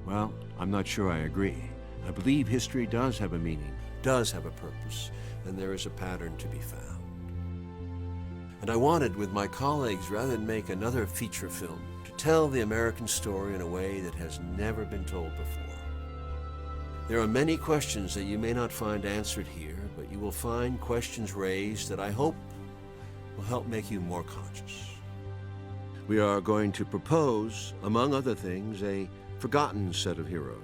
Well, I'm not sure I agree. I believe history does have a meaning, does have a purpose, and there is a pattern to be found. And I wanted, with my colleagues, rather than make another feature film, to tell the American story in a way that has never been told before. There are many questions that you may not find answered here, but you will find questions raised that I hope will help make you more conscious. We are going to propose, among other things, a forgotten set of heroes.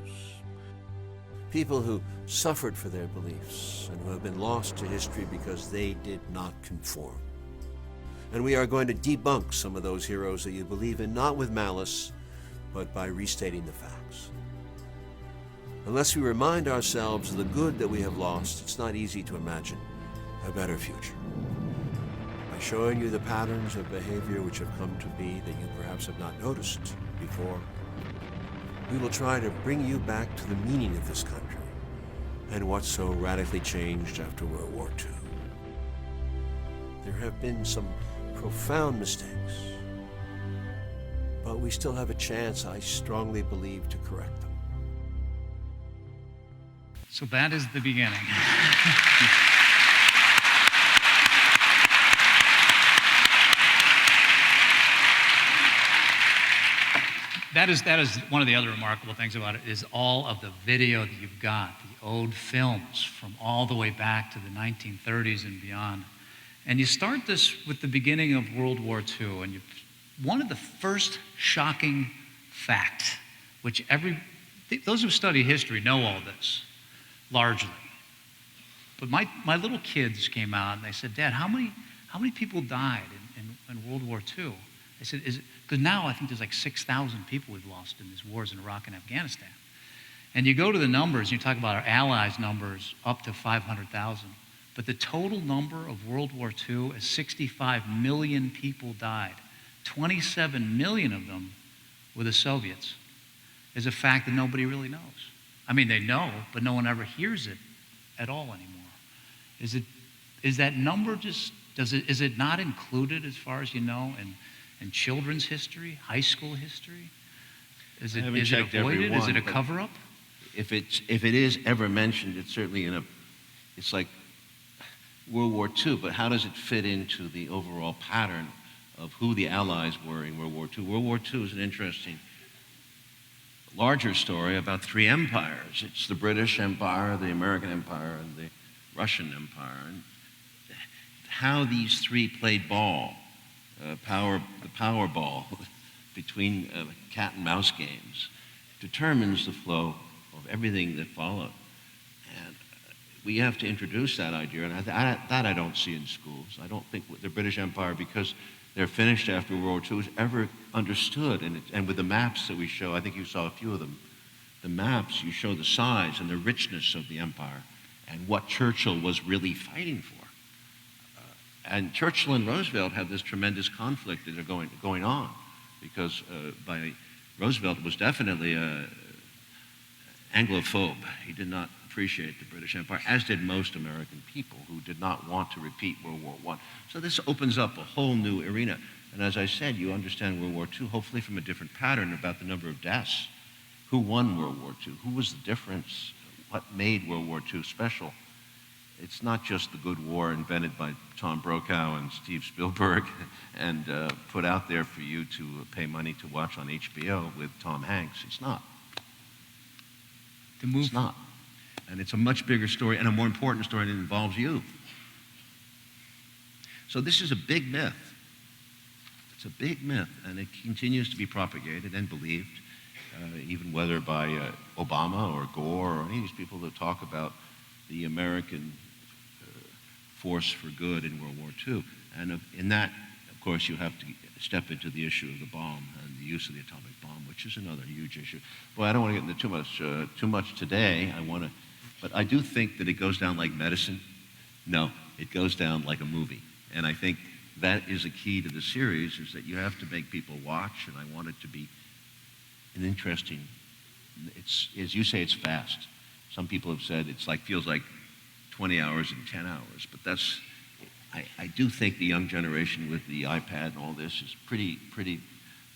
People who suffered for their beliefs and who have been lost to history because they did not conform. And we are going to debunk some of those heroes that you believe in, not with malice, but by restating the facts. Unless we remind ourselves of the good that we have lost, it's not easy to imagine a better future. By showing you the patterns of behavior which have come to be that you perhaps have not noticed before, we will try to bring you back to the meaning of this country and what so radically changed after World War II. There have been some profound mistakes, but we still have a chance, I strongly believe, to correct them. So that is the beginning. that is one of the other remarkable things about it is all of the video that you've got, the old films from all the way back to the 1930s and beyond. And you start this with the beginning of World War II, and one of the first shocking facts, which those who study history know all this, largely. But my little kids came out and they said, Dad, how many people died in World War II? I said, because now I think there's like 6,000 people we've lost in these wars in Iraq and Afghanistan. And you go to the numbers, you talk about our allies' numbers up to 500,000. But the total number of World War II is 65 million people died. 27 million of them were the Soviets. Is a fact that nobody really knows. I mean, they know, but no one ever hears it at all anymore. Is that number just, is it not included as far as you know in children's history, high school history? Is it avoided? Is it a cover-up? If it is ever mentioned, it's certainly it's like World War II, but how does it fit into the overall pattern of who the Allies were in World War II? World War II is an interesting, larger story about three empires. It's the British Empire, the American Empire, and the Russian Empire. And how these three played ball, the power ball between cat and mouse games, determines the flow of everything that followed. And we have to introduce that idea, and that I don't see in schools. I don't think the British Empire, because they're finished after World War II, was ever understood. And with the maps that we show, I think you saw a few of them, the maps, you show the size and the richness of the empire and what Churchill was really fighting for. And Churchill and Roosevelt have this tremendous conflict that are going on, because Roosevelt was definitely an Anglophobe. He did not appreciate the British Empire, as did most American people who did not want to repeat World War I. So this opens up a whole new arena. And as I said, you understand World War II, hopefully from a different pattern about the number of deaths. Who won World War II? Who was the difference? What made World War II special? It's not just the good war invented by Tom Brokaw and Steve Spielberg and put out there for you to pay money to watch on HBO with Tom Hanks. It's not. It's not. And it's a much bigger story and a more important story that involves you. So this is a big myth. It's a big myth, and it continues to be propagated and believed, even whether by Obama or Gore or any of these people that talk about the American force for good in World War II. And in that, of course, you have to step into the issue of the bomb and the use of the atomic bomb, which is another huge issue. Well, I don't want to get into too much today. But I do think that it goes down like medicine. No, it goes down like a movie. And I think that is a key to the series, is that you have to make people watch, and I want it to be an interesting, as you say, it's fast. Some people have said feels like 20 hours and 10 hours, but I do think the young generation with the iPad and all this is pretty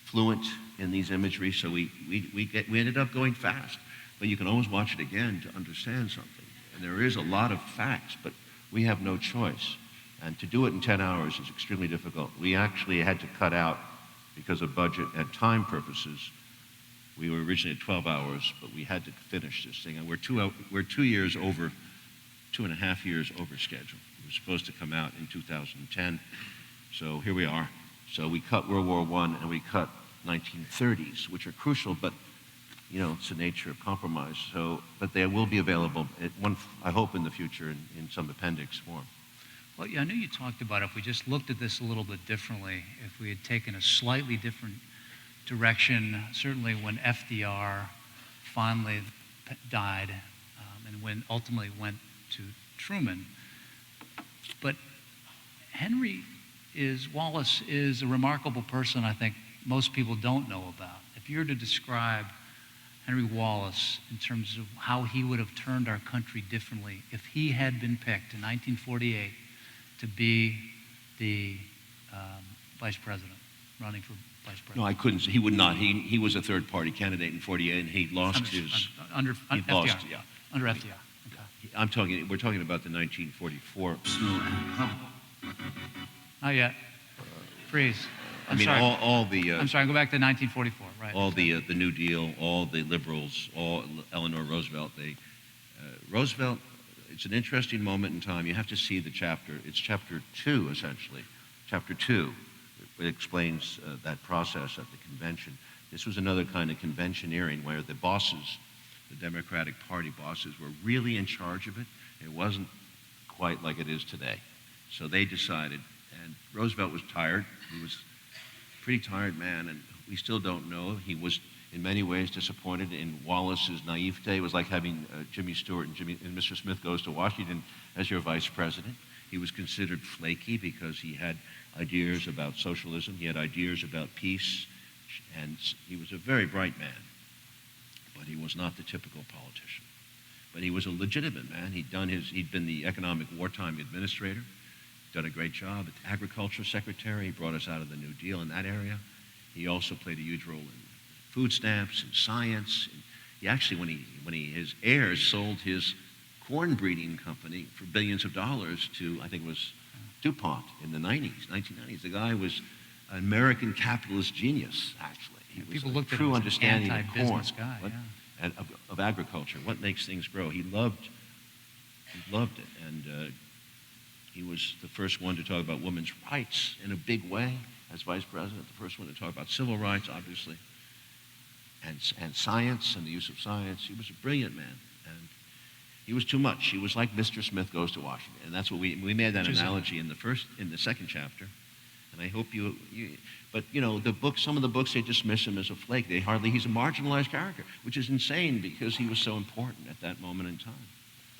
fluent in these imagery, so we ended up going fast. But you can always watch it again to understand something. And there is a lot of facts, but we have no choice. And to do it in 10 hours is extremely difficult. We actually had to cut out, because of budget and time purposes. We were originally at 12 hours, but we had to finish this thing. And we're 2 years over, 2.5 years over schedule. It was supposed to come out in 2010. So here we are. So we cut World War I and we cut 1930s, which are crucial, but it's the nature of compromise. So, but they will be available, I hope, in the future in some appendix form. Well, yeah, I knew you talked about if we just looked at this a little bit differently, if we had taken a slightly different direction, certainly when FDR finally died and when ultimately went to Truman. But Wallace is a remarkable person I think most people don't know about. If you were to describe Henry Wallace in terms of how he would have turned our country differently if he had been picked in 1948 to be the vice president, running for vice president. No, I couldn't. He would not. He was a third-party candidate in 48, and he lost under FDR. Under FDR. Okay. We're talking about the 1944. Not yet. Freeze. All the. I'm sorry. Go back to 1944. right. all the New Deal, all the liberals, all Eleanor Roosevelt. Roosevelt. It's an interesting moment in time. You have to see the chapter. It's chapter 2, essentially. Chapter 2. It explains that process at the convention. This was another kind of conventioneering where the bosses, the Democratic Party bosses, were really in charge of it. It wasn't quite like it is today. So they decided, and Roosevelt was tired. He was a pretty tired man, and we still don't know. He was, in many ways, disappointed in Wallace's naivete. It was like having Jimmy Stewart and Mr. Smith Goes to Washington as your vice president. He was considered flaky because he had ideas about socialism. He had ideas about peace, and he was a very bright man. But he was not the typical politician. But he was a legitimate man. He'd been the economic wartime administrator, done a great job. Agriculture secretary, he brought us out of the New Deal in that area. He also played a huge role in food stamps and science. And he actually, when his heirs sold his corn breeding company for billions of dollars to, I think it was DuPont in the 1990s. The guy was an American capitalist genius, actually. He was People looked a at true him as an understanding of corn anti-business guy, and of agriculture, what makes things grow. He loved it, and he was the first one to talk about women's rights in a big way as vice president, the first one to talk about civil rights, obviously, and science and the use of science. He was a brilliant man, and he was too much. He was like Mr. Smith Goes to Washington, and that's what we made that analogy in the second chapter. And I hope but the book, some of the books, they dismiss him as a flake. He's a marginalized character, which is insane because he was so important at that moment in time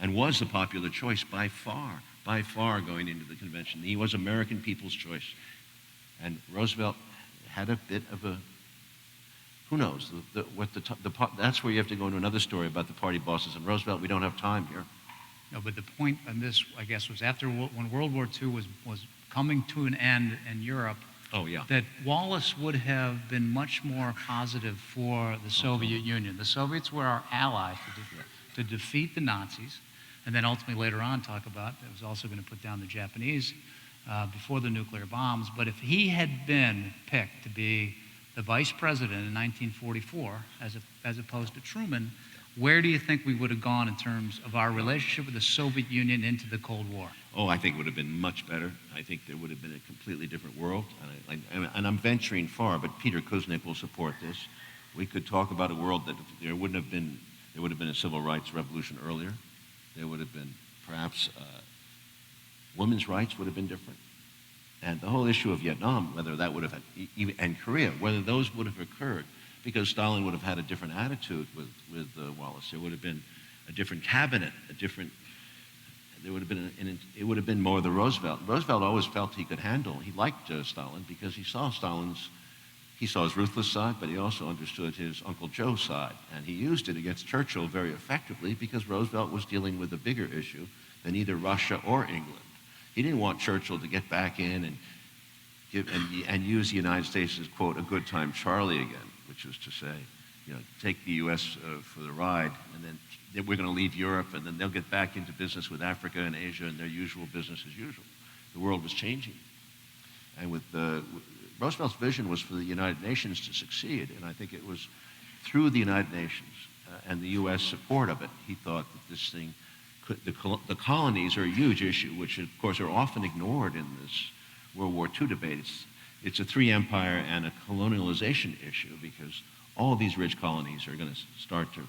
and was the popular choice by far going into the convention. He was American people's choice. And Roosevelt had a bit of a, who knows, that's where you have to go into another story about the party bosses and Roosevelt. We don't have time here. No, but the point on this, I guess, was after when World War II was coming to an end in Europe, oh, yeah, that Wallace would have been much more positive for the Soviet Union. The Soviets were our ally to defeat the Nazis, and then ultimately later on talk about it was also going to put down the Japanese before the nuclear bombs. But if he had been picked to be the vice president in 1944, as opposed to Truman, where do you think we would have gone in terms of our relationship with the Soviet Union into the Cold War? Oh, I think it would have been much better. I think there would have been a completely different world. And I'm venturing far, but Peter Kuznick will support this. We could talk about a world that there would have been a civil rights revolution earlier. There would have been perhaps women's rights would have been different. And the whole issue of Vietnam, whether that would have had, and Korea, whether those would have occurred, because Stalin would have had a different attitude with Wallace. There would have been a different cabinet, it would have been more the Roosevelt. Roosevelt always felt he could handle. He liked Stalin because he saw his ruthless side, but he also understood his Uncle Joe side. And he used it against Churchill very effectively because Roosevelt was dealing with a bigger issue than either Russia or England. He didn't want Churchill to get back in and use the United States as, quote, a good time Charlie again, which was to say, take the U.S. For the ride, and then we're going to leave Europe, and then they'll get back into business with Africa and Asia and their usual business as usual. The world was changing. And Roosevelt's vision was for the United Nations to succeed, and I think it was through the United Nations and the U.S. support of it, he thought that this thing the colonies are a huge issue, which of course are often ignored in this World War II debate. It's a three-empire and a colonialization issue because all these rich colonies are going to start to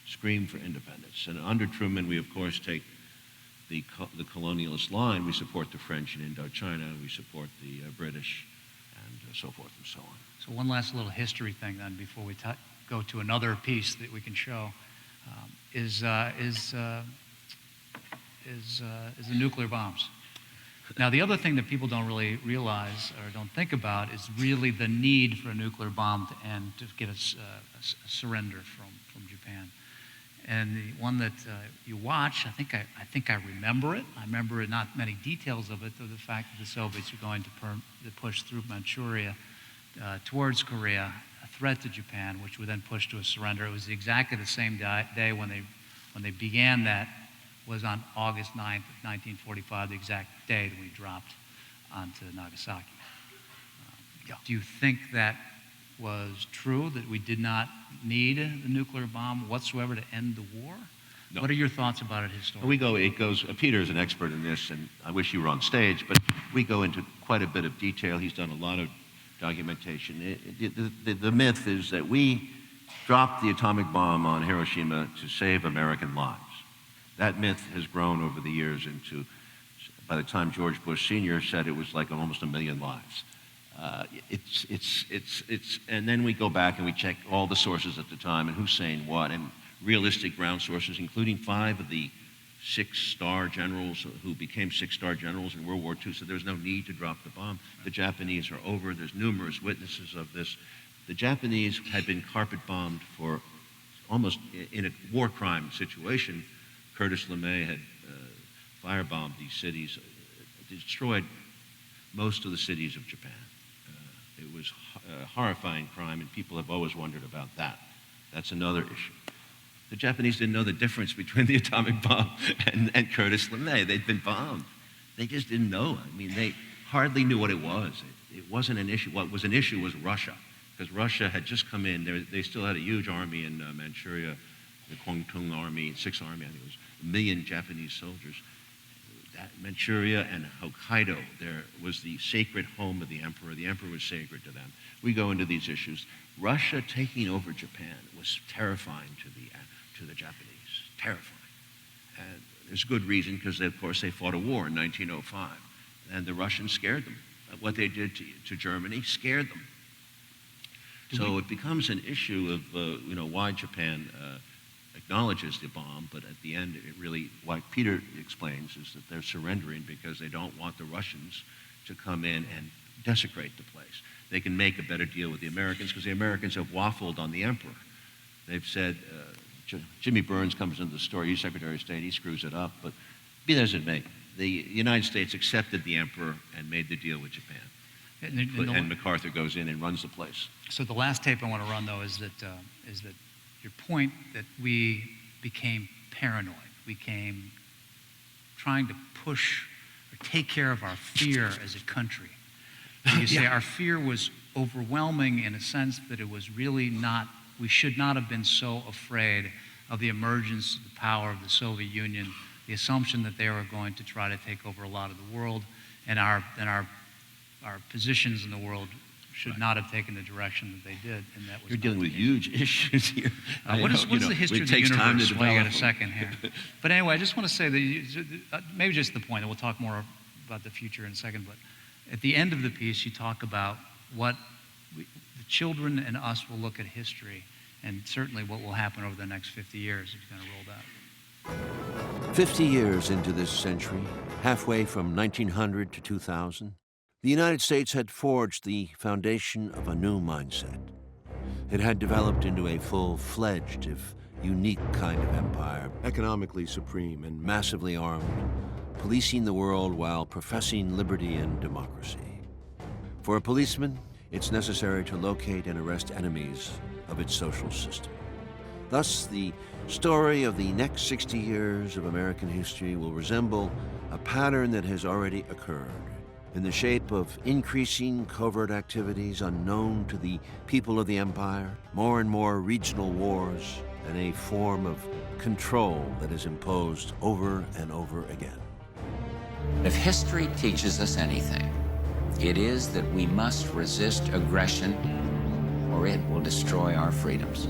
scream for independence. And under Truman, we of course take the colonialist line. We support the French in Indochina. We support the British, and so forth and so on. So one last little history thing then before we go to another piece that we can show is the nuclear bombs. Now, the other thing that people don't really realize or don't think about is really the need for a nuclear bomb to end, to get a surrender from Japan. And the one that you watch, I think I remember it. I remember not many details of it, though the fact that the Soviets are going to push through Manchuria towards Korea, a threat to Japan, which would then push to a surrender. It was exactly the same day when they began that. Was on August 9th, 1945, the exact day that we dropped onto Nagasaki. Do you think that was true, that we did not need the nuclear bomb whatsoever to end the war? No. What are your thoughts about it historically? Peter is an expert in this, and I wish you were on stage, but we go into quite a bit of detail. He's done a lot of documentation. The myth is that we dropped the atomic bomb on Hiroshima to save American lives. That myth has grown over the years into, by the time George Bush Sr. said it was like almost 1 million lives. And then we go back and we check all the sources at the time and who's saying what, and realistic ground sources, including 5 of the 6-star generals who became 6-star generals in World War II, said there's no need to drop the bomb. The Japanese are over. There's numerous witnesses of this. The Japanese had been carpet bombed for almost in a war crime situation. Curtis LeMay had firebombed these cities, destroyed most of the cities of Japan. It was a horrifying crime, and people have always wondered about that. That's another issue. The Japanese didn't know the difference between the atomic bomb and Curtis LeMay. They'd been bombed. They just didn't know. I mean, they hardly knew what it was. It wasn't an issue. What was an issue was Russia, because Russia had just come in. They still had a huge army in Manchuria, the Kwangtung Army, 6th Army, I think it was 1 million Japanese soldiers. That Manchuria and Hokkaido, there was the sacred home of the emperor. The emperor was sacred to them. We go into these issues. Russia taking over Japan was terrifying to the Japanese, terrifying. And there's good reason, because of course they fought a war in 1905, and the Russians scared them. What they did to Germany scared them. So it becomes an issue of why Japan acknowledges the bomb, but at the end, it really, what Peter explains is that they're surrendering because they don't want the Russians to come in and desecrate the place. They can make a better deal with the Americans, because the Americans have waffled on the emperor. They've said, Jimmy Burns comes into the story, he's Secretary of State, he screws it up, but be that as it may, the United States accepted the emperor and made the deal with Japan. And MacArthur goes in and runs the place. So the last tape I want to run, though, is that your point that we became paranoid. We came trying to push or take care of our fear as a country. You say our fear was overwhelming in a sense that it was really not, we should not have been so afraid of the emergence of the power of the Soviet Union, the assumption that they were going to try to take over a lot of the world, and our positions in the world should not have taken the direction that they did, and that was. You're dealing with huge issues here. What is the history of the universe? Well, I got a second here. But anyway, I just want to say that maybe just the point, and we'll talk more about the future in a second. But at the end of the piece, you talk about what the children and us will look at history, and certainly what will happen over the next 50 years if you're going to roll that. 50 years into this century, halfway from 1900 to 2000. The United States had forged the foundation of a new mindset. It had developed into a full-fledged, if unique kind of empire, economically supreme and massively armed, policing the world while professing liberty and democracy. For a policeman, it's necessary to locate and arrest enemies of its social system. Thus, the story of the next 60 years of American history will resemble a pattern that has already occurred, in the shape of increasing covert activities unknown to the people of the empire, more and more regional wars, and a form of control that is imposed over and over again. If history teaches us anything, it is that we must resist aggression, or it will destroy our freedoms.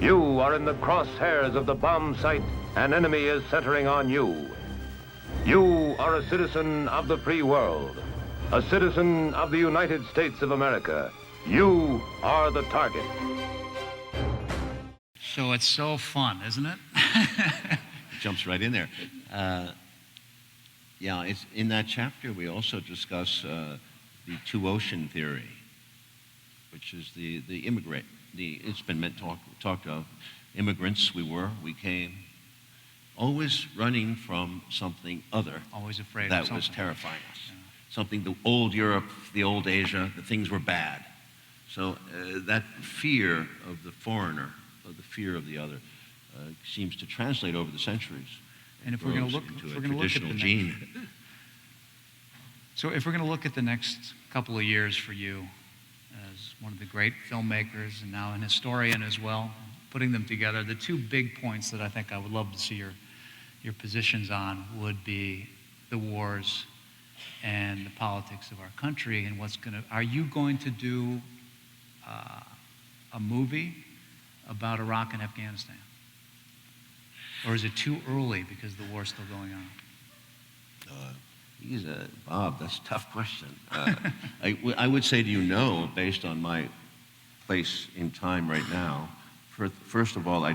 You are in the crosshairs of the bomb sight. An enemy is centering on you. You are a citizen of the free world. A citizen of the United States of America. You are the target. So it's so fun, isn't it? Jumps right in there. It's in that chapter we also discuss the two-ocean theory, which is the immigrant. It's been talked of. Immigrants, we came, always running from something other. Always afraid that of something. was terrifying us. Yeah. Something, the old Europe, the old Asia, the things were bad. So that fear of the foreigner, of the fear of the other, seems to translate over the centuries. And if we're going to look, So if we're going to look at the next couple of years for you as one of the great filmmakers and now an historian as well, putting them together. The two big points that I think I would love to see your positions on would be the wars and the politics of our country and are you going to do a movie about Iraq and Afghanistan? Or is it too early because the war's still going on? Bob, that's a tough question. I would say to you no, based on my place in time right now. First of all, I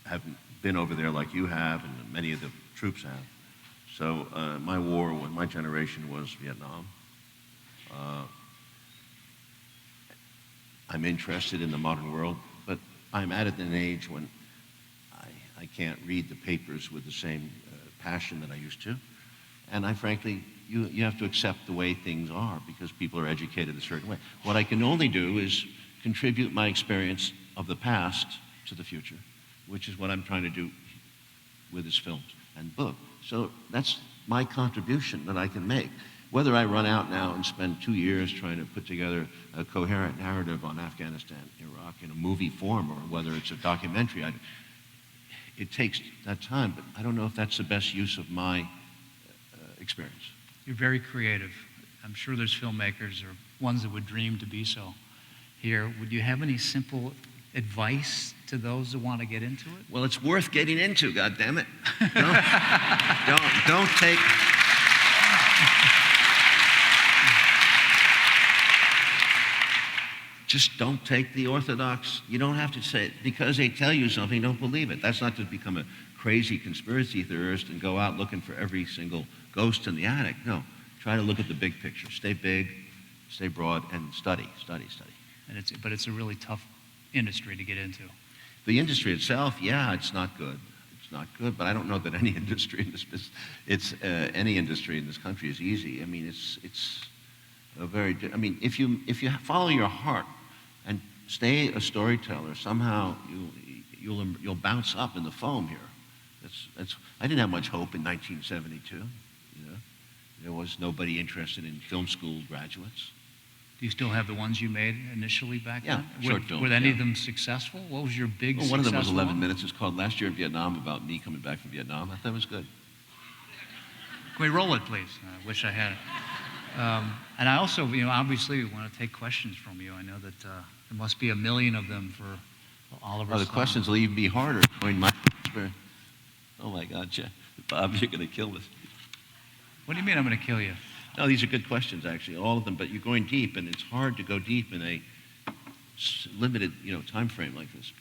haven't been over there like you have and many of the troops have. So my war with my generation was Vietnam. I'm interested in the modern world, but I'm at an age when I can't read the papers with the same passion that I used to. And frankly, you have to accept the way things are because people are educated a certain way. What I can only do is contribute my experience of the past to the future, which is what I'm trying to do with this film and book. So that's my contribution that I can make. Whether I run out now and spend 2 years trying to put together a coherent narrative on Afghanistan, Iraq in a movie form, or whether it's a documentary, it takes that time, but I don't know if that's the best use of my experience. You're very creative. I'm sure there's filmmakers or ones that would dream to be so here. Would you have any simple advice to those that want to get into it? Well, it's worth getting into, goddammit. Don't take... Just don't take the orthodox. You don't have to say it. Because they tell you something, don't believe it. That's not to become a crazy conspiracy theorist and go out looking for every single ghost in the attic. No, try to look at the big picture. Stay big, stay broad, and study. But it's a really tough industry to get into. The industry itself, yeah, it's not good. It's not good, but I don't know that any industry in this any industry in this country is easy. I mean, it's a very. I mean, if you follow your heart and stay a storyteller, somehow you'll bounce up in the foam here. I didn't have much hope in 1972. You know, there was nobody interested in film school graduates. Do you still have the ones you made initially back then? Short films. Were any of them successful? What was your big successful one of them was 11 one? minutes. It's called Last Year in Vietnam, about me coming back from Vietnam. I thought it was good. Can we roll it, please? I wish I had it. And I also, obviously want to take questions from you. I know that there must be 1 million of them for Oliver The Stone. questions will even be harder. Oh my God, Jeff. Bob, you're going to kill this. What do you mean I'm going to kill you? No, these are good questions, actually, all of them. But you're going deep, and it's hard to go deep in a limited, time frame like this.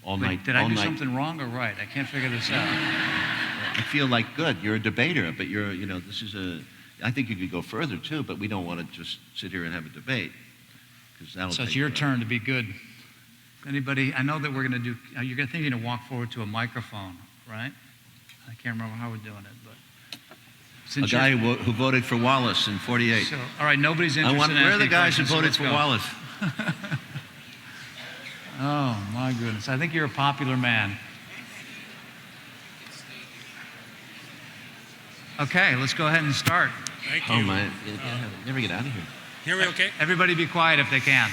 All night. Did I do something wrong or right? I can't figure this out. I feel like good. You're a debater, but this is I think you could go further too, but we don't want to just sit here and have a debate. So it's your turn to be good. Anybody? I know that we're going to do. You're thinking to walk forward to a microphone, right? I can't remember how we're doing it, but. A guy who voted for Wallace in '48. So, all right, nobody's interested in where are the asking guys who questions, voted so for Wallace? Oh, my goodness. I think you're a popular man. Okay, let's go ahead and start. Thank you. Oh, my. Never get out of here. Hear me okay? Everybody be quiet if they can.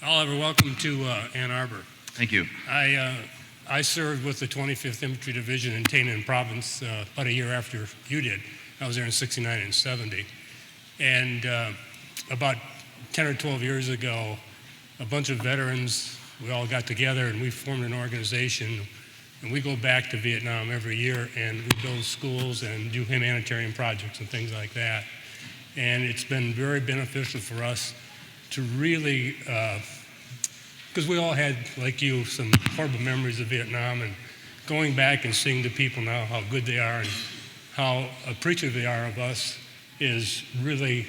Oliver, welcome to Ann Arbor. Thank you. I served with the 25th Infantry Division in Tay Ninh Province about a year after you did. I was there in '69 and '70. And about 10 or 12 years ago, a bunch of veterans, we all got together and we formed an organization. And we go back to Vietnam every year and we build schools and do humanitarian projects and things like that. And it's been very beneficial for us to really, because we all had, like you, some horrible memories of Vietnam, and going back and seeing the people now, how good they are and how appreciative they are of us is really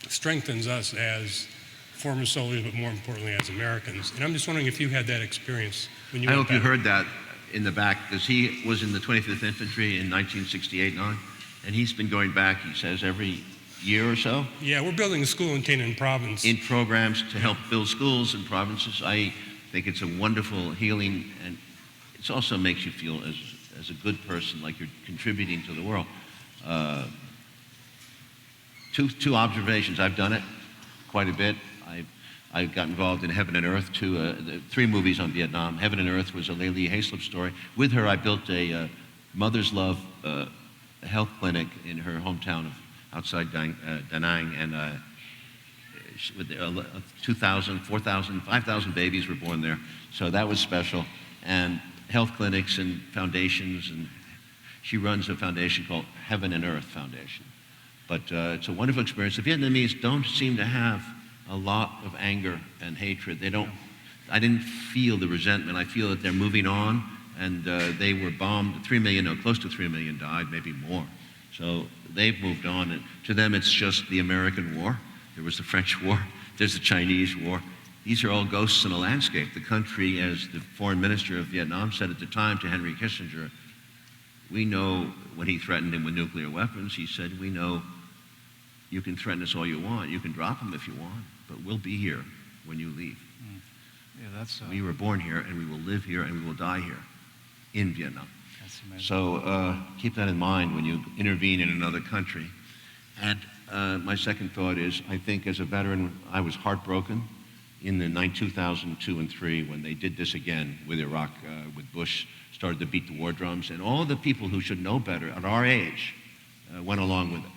strengthens us as former soldiers, but more importantly as Americans. And I'm just wondering if you had that experience when you I went hope you back. heard that in the back, because he was in the 25th Infantry in 1968-9, and he's been going back, he says, every year or so. Yeah, we're building a school in Tay Ninh Province. In programs to help build schools in provinces. I think it's a wonderful healing, and it also makes you feel as as a good person, like you're contributing to the world. Two observations. I've done it quite a bit. I got involved in Heaven and Earth, three movies on Vietnam. Heaven and Earth was a Leili Haislip story. With her, I built a Mother's Love health clinic in her hometown of outside Da Nang, and with 2,000, 4,000, 5,000 babies were born there. So that was special. And health clinics and foundations, and she runs a foundation called Heaven and Earth Foundation. But it's a wonderful experience. The Vietnamese don't seem to have a lot of anger and hatred. I didn't feel the resentment. I feel that they're moving on, and they were bombed. 3 million, no, close to 3 million died, maybe more. So they've moved on, and to them it's just the American war. There was the French war, there's the Chinese war. These are all ghosts in a landscape. The country, as the foreign minister of Vietnam said at the time to Henry Kissinger, we know, when he threatened him with nuclear weapons, he said, we know you can threaten us all you want, you can drop them if you want, but we'll be here when you leave. Yeah, that's... We were born here, and we will live here, and we will die here in Vietnam. That's amazing. So keep that in mind when you intervene in another country. And my second thought is, I think as a veteran, I was heartbroken in the 2002 and 3 when they did this again with Iraq, with Bush started to beat the war drums, and all the people who should know better at our age went along with it.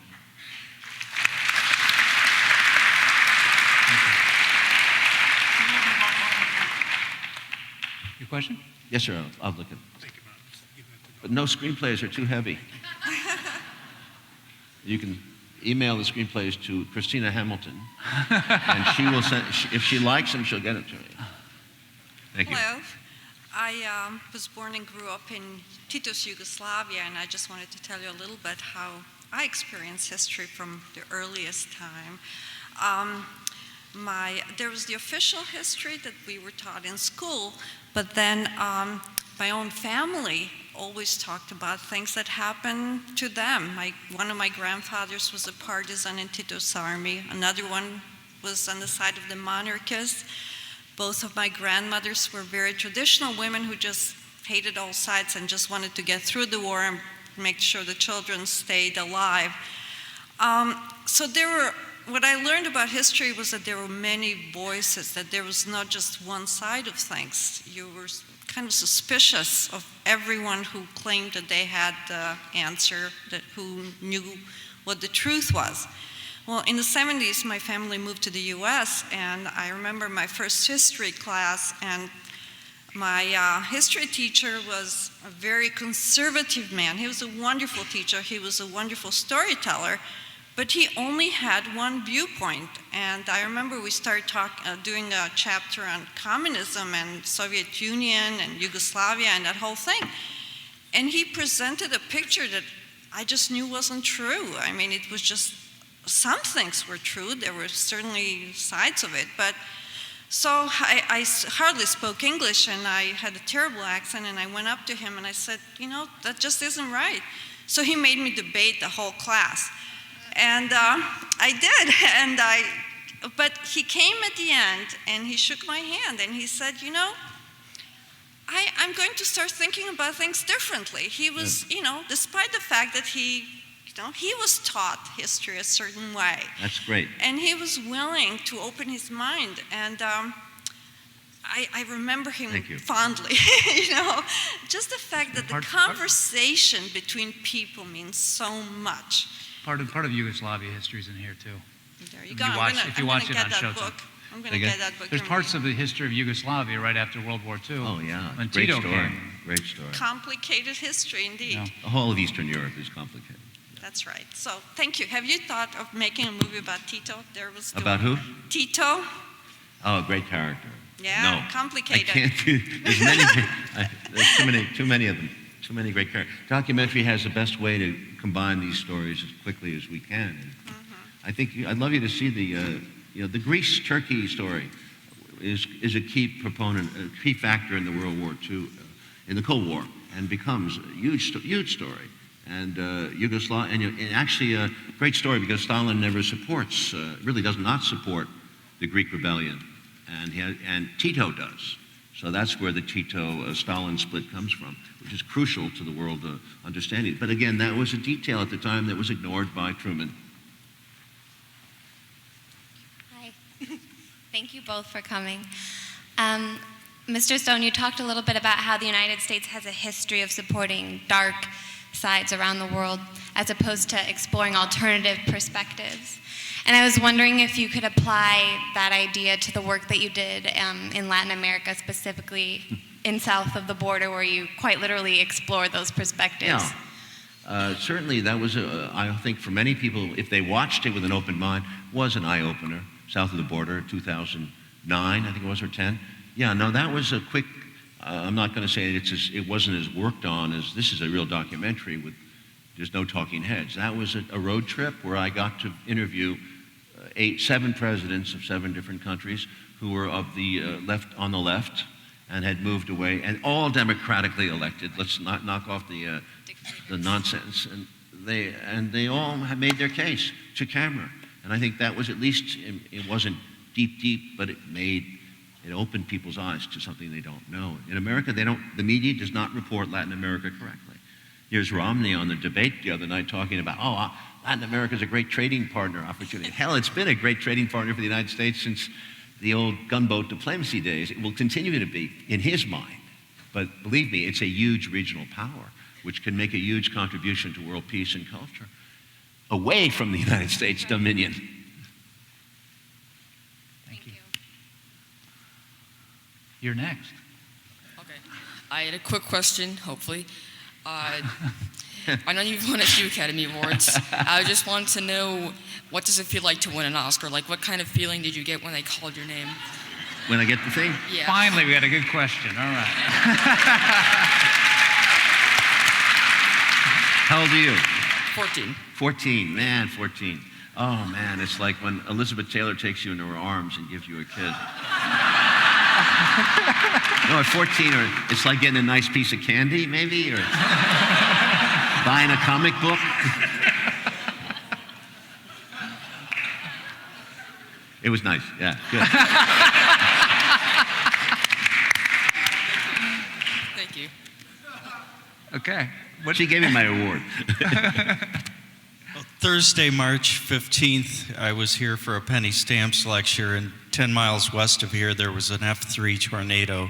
Your question? Yes, sir. I'll look at it. But no screenplays are too heavy. You can email the screenplays to Christina Hamilton, and she will send. If she likes them, she'll get it to me. Thank you. Hello. I was born and grew up in Tito's Yugoslavia, and I just wanted to tell you a little bit how I experienced history from the earliest time. There was the official history that we were taught in school, but then my own family always talked about things that happened to them. One of my grandfathers was a partisan in Tito's army. Another one was on the side of the monarchists. Both of my grandmothers were very traditional women who just hated all sides and just wanted to get through the war and make sure the children stayed alive. So what I learned about history was that there were many voices, that there was not just one side of things. You were kind of suspicious of everyone who claimed that they had the answer, who knew what the truth was. Well, in the 70s, my family moved to the US, and I remember my first history class, and my history teacher was a very conservative man. He was a wonderful teacher. He was a wonderful storyteller, but he only had one viewpoint. And I remember we started doing a chapter on communism and Soviet Union and Yugoslavia and that whole thing. And he presented a picture that I just knew wasn't true. I mean, it was just, some things were true. There were certainly sides of it. But so I hardly spoke English, and I had a terrible accent, and I went up to him and I said, you know, that just isn't right. So he made me debate the whole class. And I did, but he came at the end and he shook my hand and he said, you know, I'm going to start thinking about things differently. He was, you know, despite the fact that he was taught history a certain way. That's great. And he was willing to open his mind, and I remember him fondly, you know, just the fact that the conversation between people means so much. Part of Yugoslavia history is in here too. There you go. If you watch it on Showtime. I'm going to get that book. There's parts of the history of Yugoslavia right after World War II. Oh yeah, when great Tito story. came. Great story. Complicated history indeed. Yeah. The whole of Eastern Europe is complicated. That's right. So thank you. Have you thought of making a movie about Tito? About who? Tito. Oh, great character. Yeah, no, complicated. I can't do. There's too many of them. Too many great characters. Documentary has the best way to combine these stories as quickly as we can. And I think I'd love you to see the Greece-Turkey story is a key proponent, a key factor in the World War II, in the Cold War, and becomes a huge story. And Yugoslavia, and actually a great story because Stalin never really does not support the Greek rebellion, and Tito does. So that's where the Tito-Stalin split comes from, which is crucial to the world understanding. But again, that was a detail at the time that was ignored by Truman. Hi. Thank you both for coming. Mr. Stone, you talked a little bit about how the United States has a history of supporting dark sides around the world as opposed to exploring alternative perspectives. And I was wondering if you could apply that idea to the work that you did in Latin America, specifically in south of the border, where you quite literally explored those perspectives. Yeah. Certainly that was, I think for many people, if they watched it with an open mind, was an eye-opener. South of the border, 2009, I think it was, or 10. Yeah, no, that was a quick, I'm not going to say it wasn't as worked on as, this is a real documentary with, there's no talking heads. That was a road trip where I got to interview 7 presidents of 7 different countries who were of the on the left and had moved away, and all democratically elected. Let's not knock off the nonsense. And they all have made their case to camera. And I think that was, at least, it wasn't deep, but it opened people's eyes to something they don't know. In America, the media does not report Latin America correctly. Here's Romney on the debate the other night talking about, Latin America is a great trading partner opportunity. Hell, it's been a great trading partner for the United States since the old gunboat diplomacy days. It will continue to be, in his mind. But believe me, it's a huge regional power, which can make a huge contribution to world peace and culture, away from the United States dominion. Thank you. You're next. Okay. I had a quick question, hopefully. I know you've won a few Academy Awards. I just want to know, what does it feel like to win an Oscar? Like, what kind of feeling did you get when they called your name? When I get the thing? Yeah. Finally, we had a good question. All right. How old are you? 14. 14, man, 14. Oh, man, it's like when Elizabeth Taylor takes you into her arms and gives you a kiss. No, at 14, or it's like getting a nice piece of candy, maybe, or buying a comic book. It was nice, yeah, good. Thank you. Okay. She gave me my award. Thursday, March 15th, I was here for a Penny Stamps lecture, and 10 miles west of here, there was an F3 tornado.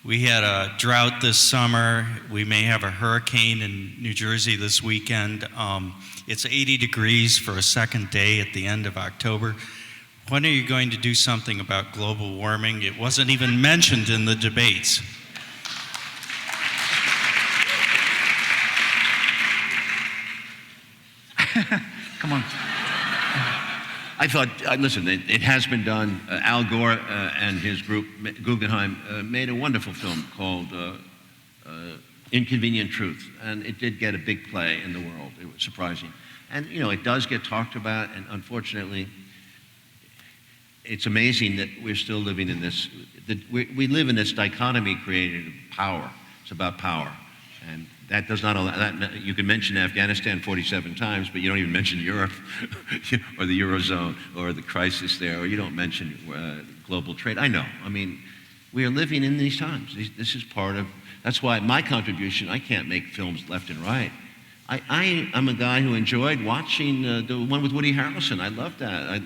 We had a drought this summer. We may have a hurricane in New Jersey this weekend. It's 80 degrees for a second day at the end of October. When are you going to do something about global warming? It wasn't even mentioned in the debates. Come on. I thought, listen, it has been done. Al Gore and his group, Guggenheim, made a wonderful film called Inconvenient Truth, and it did get a big play in the world. It was surprising. And, you know, it does get talked about, and unfortunately, it's amazing that we're still living in this, we live in this dichotomy created of power. It's about power. And that does not allow, you can mention Afghanistan 47 times, but you don't even mention Europe or the Eurozone or the crisis there, or you don't mention global trade. I know. I mean, we are living in these times. This is part of, that's why my contribution, I can't make films left and right. I'm a guy who enjoyed watching the one with Woody Harrelson. I loved that.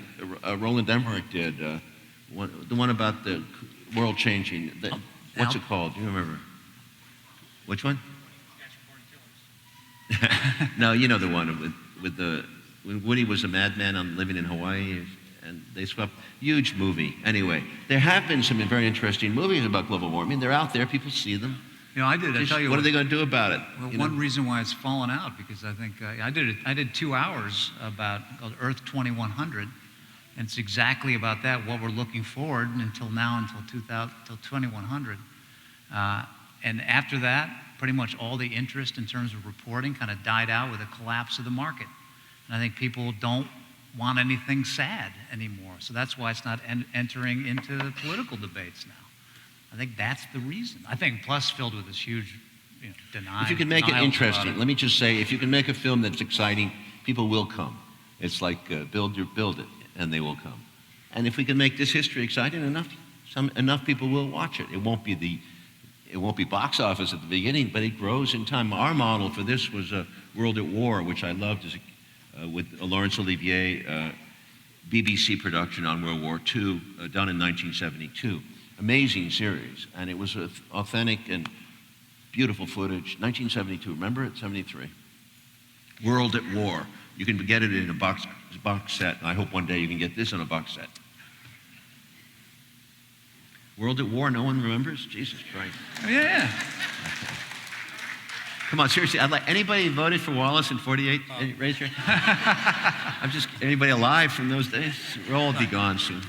Roland Emmerich did. The one about the world changing. What's it called? Do you remember? Which one? No, you know the one when Woody was a madman on living in Hawaii, and they swept. Huge movie. Anyway, there have been some very interesting movies about global warming. They're out there. People see them. You know, I tell you what are they going to do about it? Well, one reason why it's fallen out, because I think I did 2 hours called Earth 2100, and it's exactly about that. What we're looking forward until 2100, and after that, pretty much all the interest in terms of reporting kind of died out with the collapse of the market. And I think people don't want anything sad anymore. So that's why it's not entering into the political debates now. I think that's the reason. I think plus filled with this huge denial. If you can make it interesting, let me just say, if you can make a film that's exciting, people will come. It's like build it, and they will come. And if we can make this history exciting enough, Enough people will watch it. It won't be box office at the beginning, but it grows in time. Our model for this was World at War, which I loved with Laurence Olivier, BBC production on World War II, done in 1972. Amazing series, and it was authentic and beautiful footage. 1972, remember it? 73. World at War. You can get it in a box set. I hope one day you can get this in a box set. World at War, no one remembers? Jesus Christ. Oh, yeah. Come on, seriously, anybody voted for Wallace in 48? Raise your hand. Anybody alive from those days? We'll all be gone soon.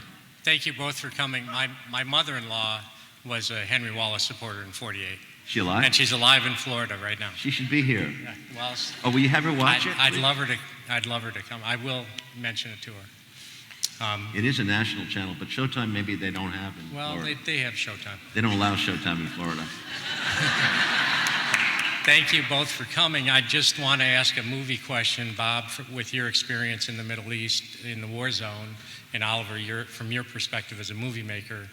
Thank you both for coming. My mother-in-law was a Henry Wallace supporter in 48. She alive? And she's alive in Florida right now. She should be here. Yeah, well, will you have her watch it? I'd love her to come. I will mention it to her. It is a national channel, but Showtime maybe they don't have in Florida. Well, they have Showtime. They don't allow Showtime in Florida. Thank you both for coming. I just want to ask a movie question, Bob, with your experience in the Middle East, in the war zone, and Oliver, from your perspective as a movie maker,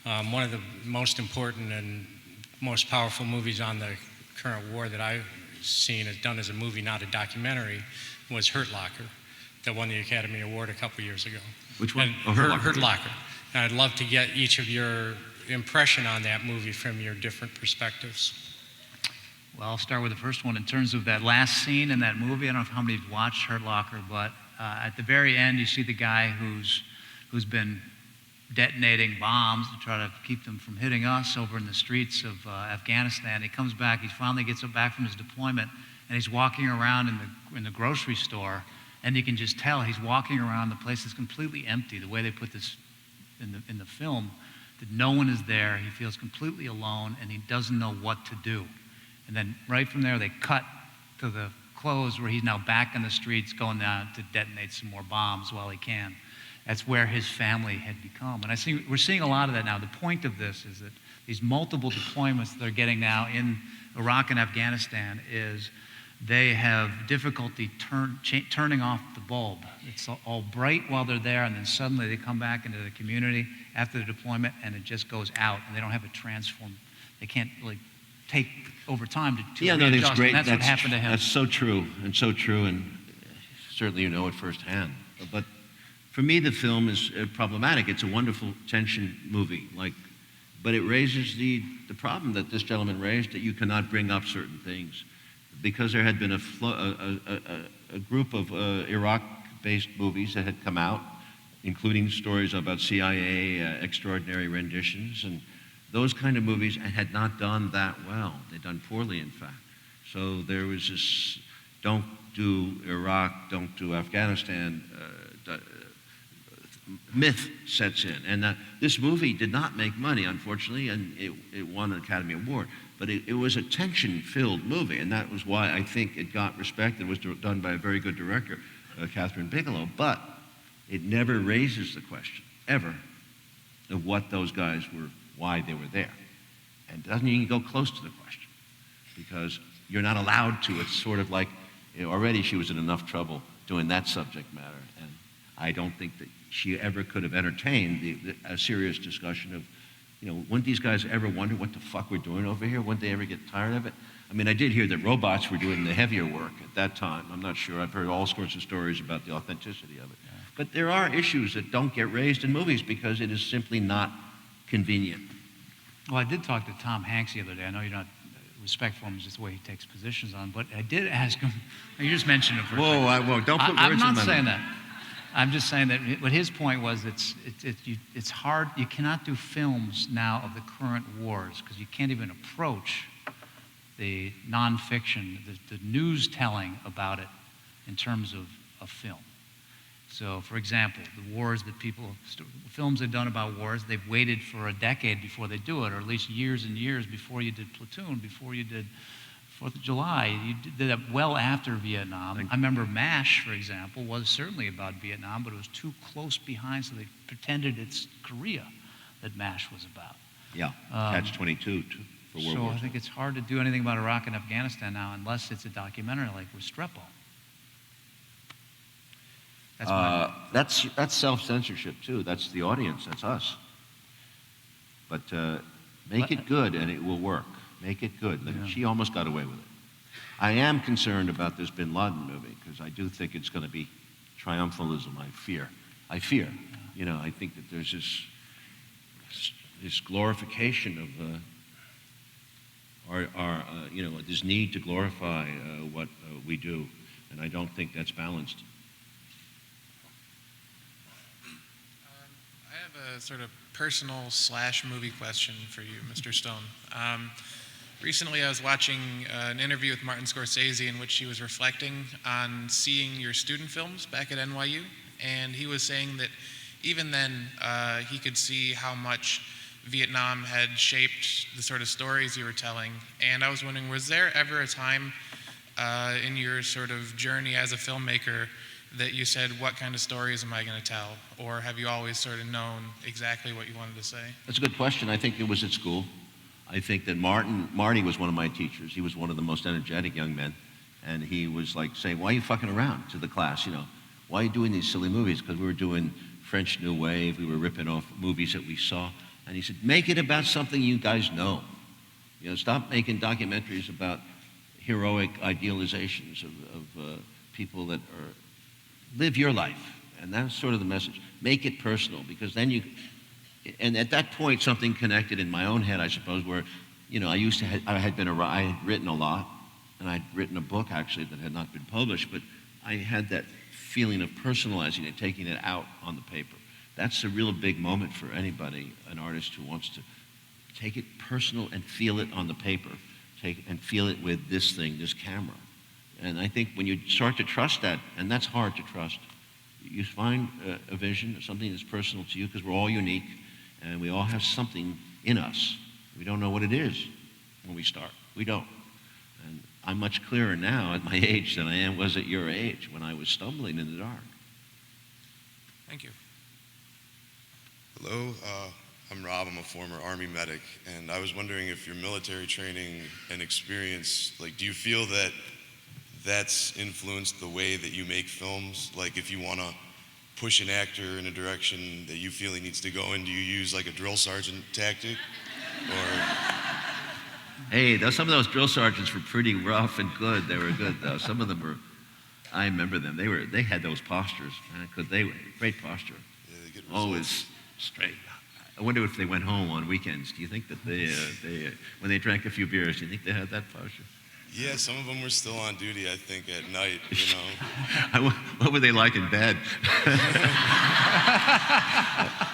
one of the most important and most powerful movies on the current war that I've seen, done as a movie, not a documentary, was Hurt Locker, that won the Academy Award a couple years ago. Which one? Hurt Locker. And I'd love to get each of your impression on that movie from your different perspectives. Well, I'll start with the first one. In terms of that last scene in that movie, I don't know how many have watched Hurt Locker, but at the very end, you see the guy who's been detonating bombs to try to keep them from hitting us over in the streets of Afghanistan. He comes back, he finally gets back from his deployment, and he's walking around in the grocery store, and you can just tell he's walking around, the place is completely empty. The way they put this in the film, that no one is there, he feels completely alone, and he doesn't know what to do. And then right from there, they cut to the close where he's now back in the streets going down to detonate some more bombs while he can. That's where his family had become. And we're seeing a lot of that now. The point of this is that these multiple deployments that they're getting now in Iraq and Afghanistan is they have difficulty turning off the bulb. It's all bright while they're there, and then suddenly they come back into the community after the deployment, and it just goes out, and they don't have a transform. They can't really take over time to yeah, no, that's great. That's what happened to him. That's so true, and certainly you know it firsthand. But for me, the film is problematic. It's a wonderful tension movie, but it raises the problem that this gentleman raised, that you cannot bring up certain things, because there had been a group of Iraq-based movies that had come out, including stories about CIA extraordinary renditions, and those kind of movies had not done that well. They'd done poorly, in fact. So there was this don't do Iraq, don't do Afghanistan myth sets in. And this movie did not make money, unfortunately, and it won an Academy Award. But it was a tension-filled movie, and that was why I think it got respect. It was done by a very good director, Catherine Bigelow. But it never raises the question, ever, of what those guys were, why they were there. And doesn't even go close to the question, because you're not allowed to. It's sort of like, already she was in enough trouble doing that subject matter, and I don't think that she ever could have entertained a serious discussion of, wouldn't these guys ever wonder what the fuck we're doing over here? Wouldn't they ever get tired of it? I mean, I did hear that robots were doing the heavier work at that time. I'm not sure. I've heard all sorts of stories about the authenticity of it. Yeah. But there are issues that don't get raised in movies because it is simply not convenient. Well, I did talk to Tom Hanks the other day. I know you're not respectful of him, just the way he takes positions on, but I did ask him, you just mentioned him for a second. Whoa, don't put words in my mouth. I'm not saying that. I'm just saying that what his point was, it's hard, you cannot do films now of the current wars because you can't even approach the nonfiction, the news telling about it in terms of film. So, for example, the wars that films they've done about wars, they've waited for a decade before they do it, or at least years and years before you did Platoon, before you did 4th of July. You did that well after Vietnam. I remember MASH, for example, was certainly about Vietnam, but it was too close behind, so they pretended it's Korea that MASH was about. Yeah, Catch-22 for World War II. So I think it's hard to do anything about Iraq and Afghanistan now unless it's a documentary like Restrepo. That's self-censorship, too. That's the audience. That's us. But make it good and it will work. Make it good. But she almost got away with it. I am concerned about this Bin Laden movie because I do think it's going to be triumphalism. I fear. You know, I think that there's this glorification of you know, this need to glorify what we do, and I don't think that's balanced. I have a sort of personal / movie question for you, Mr. Stone. Recently, I was watching an interview with Martin Scorsese in which he was reflecting on seeing your student films back at NYU, and he was saying that even then, he could see how much Vietnam had shaped the sort of stories you were telling. And I was wondering, was there ever a time in your sort of journey as a filmmaker that you said, what kind of stories am I going to tell? Or have you always sort of known exactly what you wanted to say? That's a good question. I think it was at school. I think that Marty was one of my teachers. He was one of the most energetic young men. And he was like saying, why are you fucking around to the class? You know, why are you doing these silly movies? Because we were doing French New Wave. We were ripping off movies that we saw. And he said, make it about something you guys know. You know, stop making documentaries about heroic idealizations of people that live your life. And that's sort of the message. Make it personal, because then you, and at that point, something connected in my own head, I suppose, where, you know, I had written a lot, and I'd written a book, actually, that had not been published, but I had that feeling of personalizing it, taking it out on the paper. That's a real big moment for anybody, an artist who wants to take it personal and feel it on the paper, and feel it with this thing, this camera. And I think when you start to trust that, and that's hard to trust, you find a vision, something that's personal to you, because we're all unique, and we all have something in us. We don't know what it is when we start. We don't. And I'm much clearer now at my age than I was at your age when I was stumbling in the dark. Thank you. Hello, I'm Rob. I'm a former Army medic, and I was wondering if your military training and experience, like, do you feel that that's influenced the way that you make films? Like, if you want to push an actor in a direction that you feel he needs to go in, do you use like a drill sergeant tactic? Or Hey, some of those drill sergeants were pretty rough and good. They were good, though. Some of them were, I remember them. They had those postures, man, because they were great posture. Yeah, they get always straight. I wonder if they went home on weekends. Do you think that they when they drank a few beers, do you think they had that posture? yeah, some of them were still on duty, I think, at night, you know. What were they like in bed?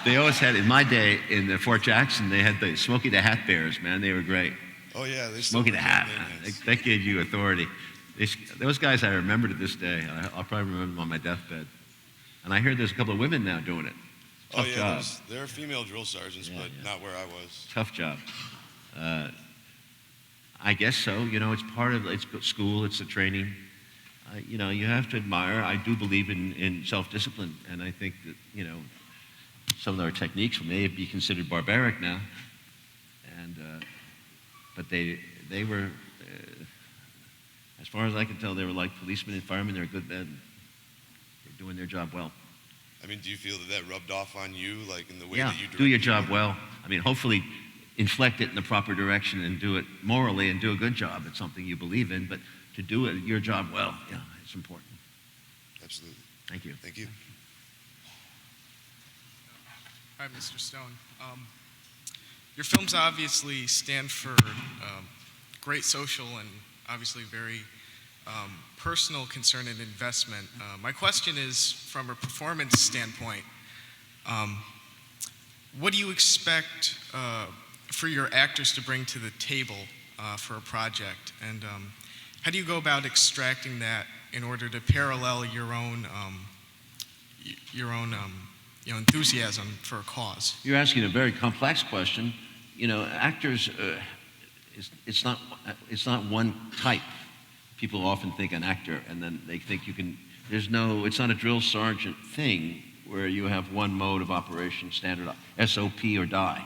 They always had, in my day, in Fort Jackson, they had the Smokey the Hat Bears, man. They were great. Oh, yeah. Smokey the Hat. That gave you authority. Those guys I remember to this day. I'll probably remember them on my deathbed. And I heard there's a couple of women now doing it. Tough job. There are female drill sergeants, but not where I was. Tough job. I guess so. You know, it's part of school. It's the training. You know, you have to admire. I do believe in self-discipline, and I think that, you know, some of our techniques may be considered barbaric now, and but they were, as far as I can tell, they were like policemen and firemen. They're good men. They're doing their job well. I mean, do you feel that rubbed off on you, like in the way Yeah, that you do your job well. I mean, hopefully inflect it in the proper direction and do it morally and do a good job at something you believe in, but to do it, your job well, yeah, it's important. Absolutely. Thank you. Thank you. Hi, Mr. Stone. Your films obviously stand for great social and obviously very personal concern and investment. My question is, from a performance standpoint, what do you expect for your actors to bring to the table for a project? And how do you go about extracting that in order to parallel your own enthusiasm for a cause? You're asking a very complex question. You know, actors, it's not one type. People often think an actor, and then they think you can, it's not a drill sergeant thing where you have one mode of operation, standard SOP or die.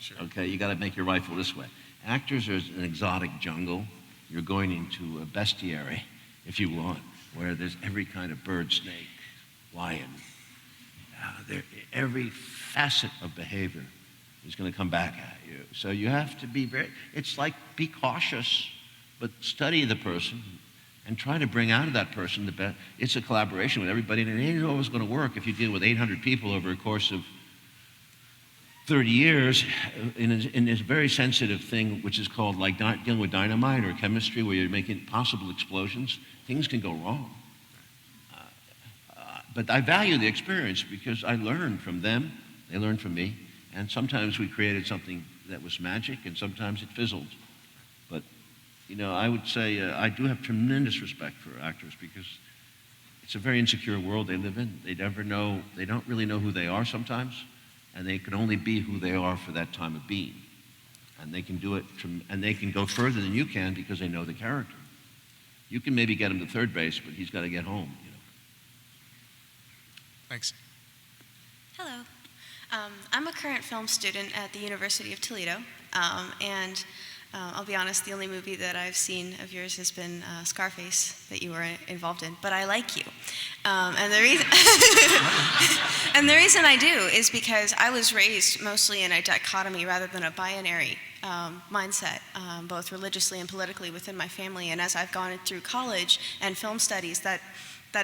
Sure. Okay, you got to make your rifle this way. Actors are an exotic jungle. You're going into a bestiary, if you want, where there's every kind of bird, snake, lion. Every facet of behavior is going to come back at you. So you have to be it's like be cautious, but study the person and try to bring out of that person the best. It's a collaboration with everybody, and it ain't always going to work if you deal with 800 people over a course of 30 years in this very sensitive thing, which is called like dealing with dynamite or chemistry, where you're making possible explosions. Things can go wrong. But I value the experience because I learned from them, they learned from me, and sometimes we created something that was magic, and sometimes it fizzled. But, you know, I would say I do have tremendous respect for actors because it's a very insecure world they live in. They don't really know who they are sometimes, and they can only be who they are for that time of being. And they can do it, and they can go further than you can because they know the character. You can maybe get him to third base, but he's got to get home. You know. Thanks. Hello. I'm a current film student at the University of Toledo, and I'll be honest, the only movie that I've seen of yours has been Scarface that you were involved in, but I like you. And the reason and the reason I do is because I was raised mostly in a dichotomy rather than a binary mindset, both religiously and politically within my family. And as I've gone through college and film studies, that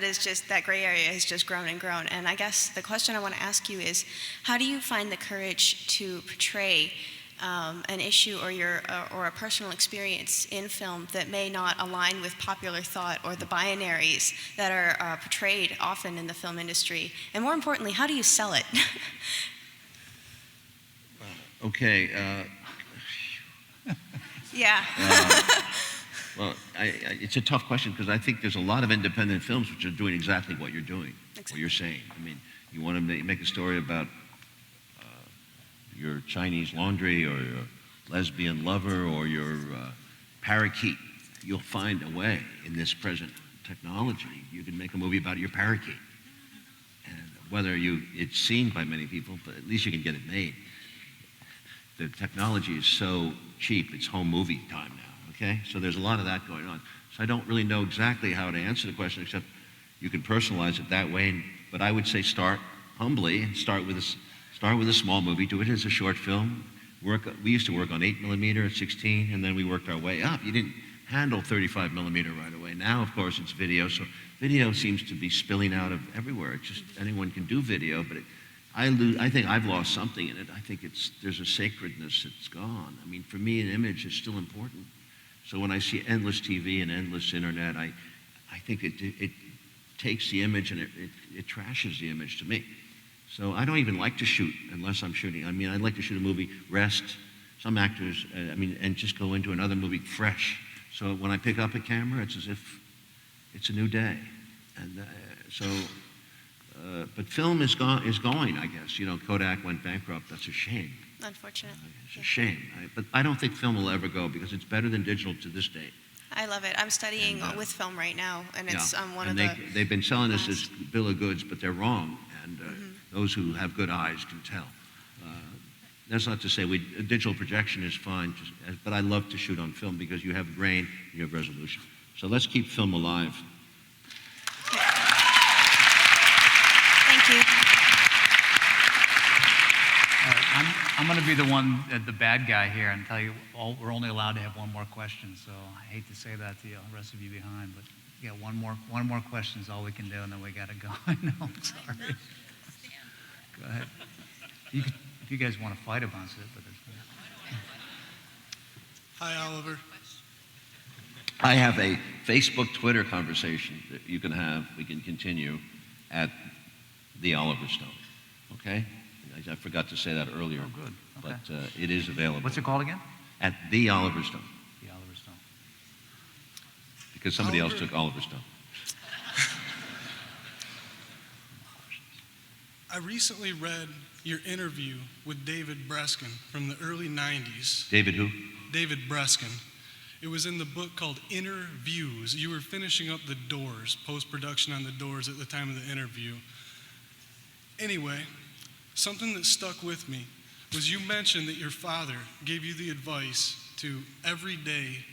is just, that gray area has just grown and grown. And I guess the question I want to ask you is, how do you find the courage to portray an issue or a personal experience in film that may not align with popular thought or the binaries that are portrayed often in the film industry? And more importantly, how do you sell it? Okay. Yeah. Well, it's a tough question because I think there's a lot of independent films which are doing exactly what you're doing, what you're saying. I mean, you want to make a story about your Chinese laundry or your lesbian lover or your parakeet. You'll find a way in this present technology. You can make a movie about your parakeet. And whether it's seen by many people, but at least you can get it made. The technology is so cheap, it's home movie time now, okay? So there's a lot of that going on. So I don't really know exactly how to answer the question, except you can personalize it that way. But I would say start humbly and start with a small movie. Do it as a short film. We used to work on 8mm at 16, and then we worked our way up. You didn't handle 35mm right away. Now, of course, it's video. So video seems to be spilling out of everywhere. It's just anyone can do video, but I think I've lost something in it. I think there's a sacredness that's gone. I mean, for me, an image is still important. So when I see endless TV and endless internet, I think it takes the image and it trashes the image to me. So I don't even like to shoot unless I'm shooting. I mean, I'd like to shoot a movie, rest. Some actors, and just go into another movie fresh. So when I pick up a camera, it's as if it's a new day. And but film is going, I guess. You know, Kodak went bankrupt. That's a shame. Unfortunately. It's a shame. But I don't think film will ever go because it's better than digital to this day. I love it. I'm studying with film right now, and it's one of they've been selling us this bill of goods, but they're wrong. And those who have good eyes can tell. That's not to say digital projection is fine, but I love to shoot on film because you have grain, you have resolution. So let's keep film alive. Thank you. All right, I'm going to be the bad guy here and tell you we're only allowed to have one more question. So I hate to say that to you, the rest of you behind, but yeah, one more question is all we can do, and then we got to go. I know, I'm sorry. Go ahead. If you guys want to fight about it, but Hi, Oliver. I have a Facebook, Twitter conversation that you can have. We can continue at the Oliver Stone. Okay? I forgot to say that earlier. Oh, good. Okay. But it is available. What's it called again? At the Oliver Stone. The Oliver Stone. Because somebody else took Oliver Stone. I recently read your interview with David Breskin from the early 90s. David who? David Breskin. It was in the book called Inner Views. You were finishing up The Doors, post-production on The Doors at the time of the interview. Anyway, something that stuck with me was you mentioned that your father gave you the advice to every day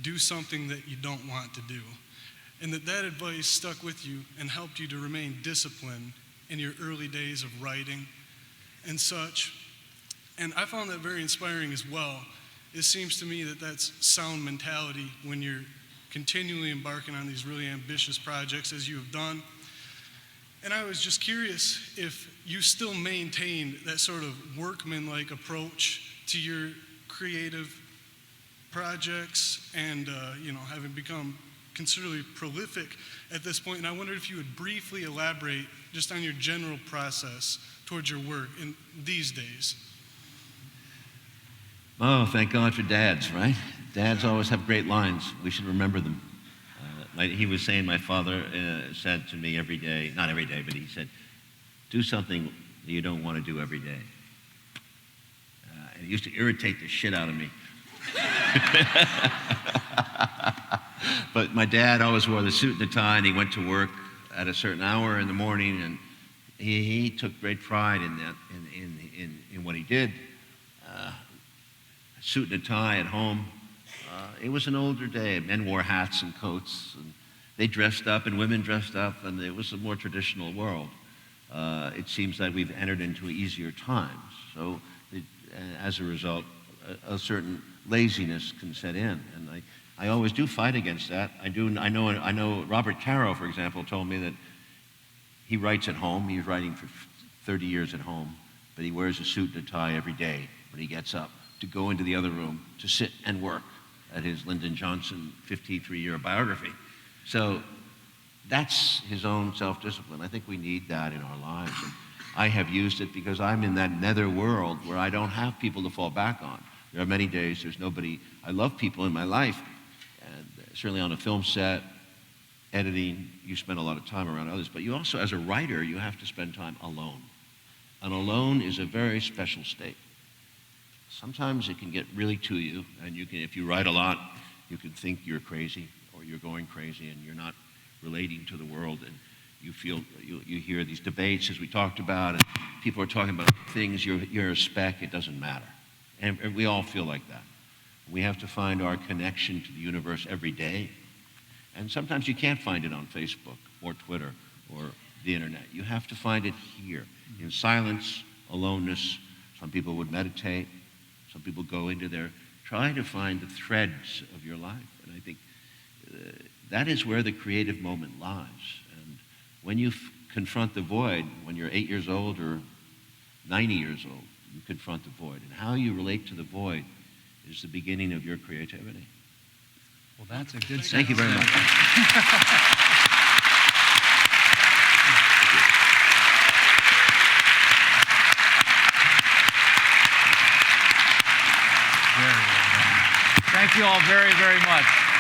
do something that you don't want to do. And that advice stuck with you and helped you to remain disciplined in your early days of writing and such. And I found that very inspiring as well. It seems to me that that's sound mentality when you're continually embarking on these really ambitious projects as you have done. And I was just curious if you still maintain that sort of workman-like approach to your creative projects and, having become considerably prolific at this point. And I wondered if you would briefly elaborate just on your general process towards your work in these days. Oh, thank God for dads, right? Dads always have great lines. We should remember them. Like he was saying, my father said to me every day, not every day, but he said, do something that you don't want to do every day. And it used to irritate the shit out of me. But my dad always wore the suit and the tie, and he went to work at a certain hour in the morning, and he took great pride in that, in what he did. Suit and a tie at home. It was an older day. Men wore hats and coats, and they dressed up, and women dressed up, and it was a more traditional world. It seems that we've entered into easier times. So, as a result, a certain laziness can set in, and I always do fight against that. I know. Robert Caro, for example, told me that he writes at home. He's writing for 30 years at home, but he wears a suit and a tie every day when he gets up to go into the other room to sit and work at his Lyndon Johnson 53-year biography. So that's his own self-discipline. I think we need that in our lives. And I have used it because I'm in that nether world where I don't have people to fall back on. There are many days there's nobody. I love people in my life, and certainly on a film set, editing, you spend a lot of time around others, but you also, as a writer, you have to spend time alone. And alone is a very special state. Sometimes it can get really to you, and you can, if you write a lot, you can think you're crazy or you're going crazy and you're not relating to the world, and you feel, you hear these debates as we talked about, and people are talking about things, you're a speck, it doesn't matter. And we all feel like that. We have to find our connection to the universe every day. And sometimes you can't find it on Facebook or Twitter or the internet. You have to find it here, in silence, aloneness. Some people would meditate. Some people go into try to find the threads of your life. And I think that is where the creative moment lies. And when you confront the void, when you're 8 years old or 90 years old, you confront the void. And how you relate to the void is the beginning of your creativity. Well, that's a good Thank you very much. Very well done. Thank you all very, very much.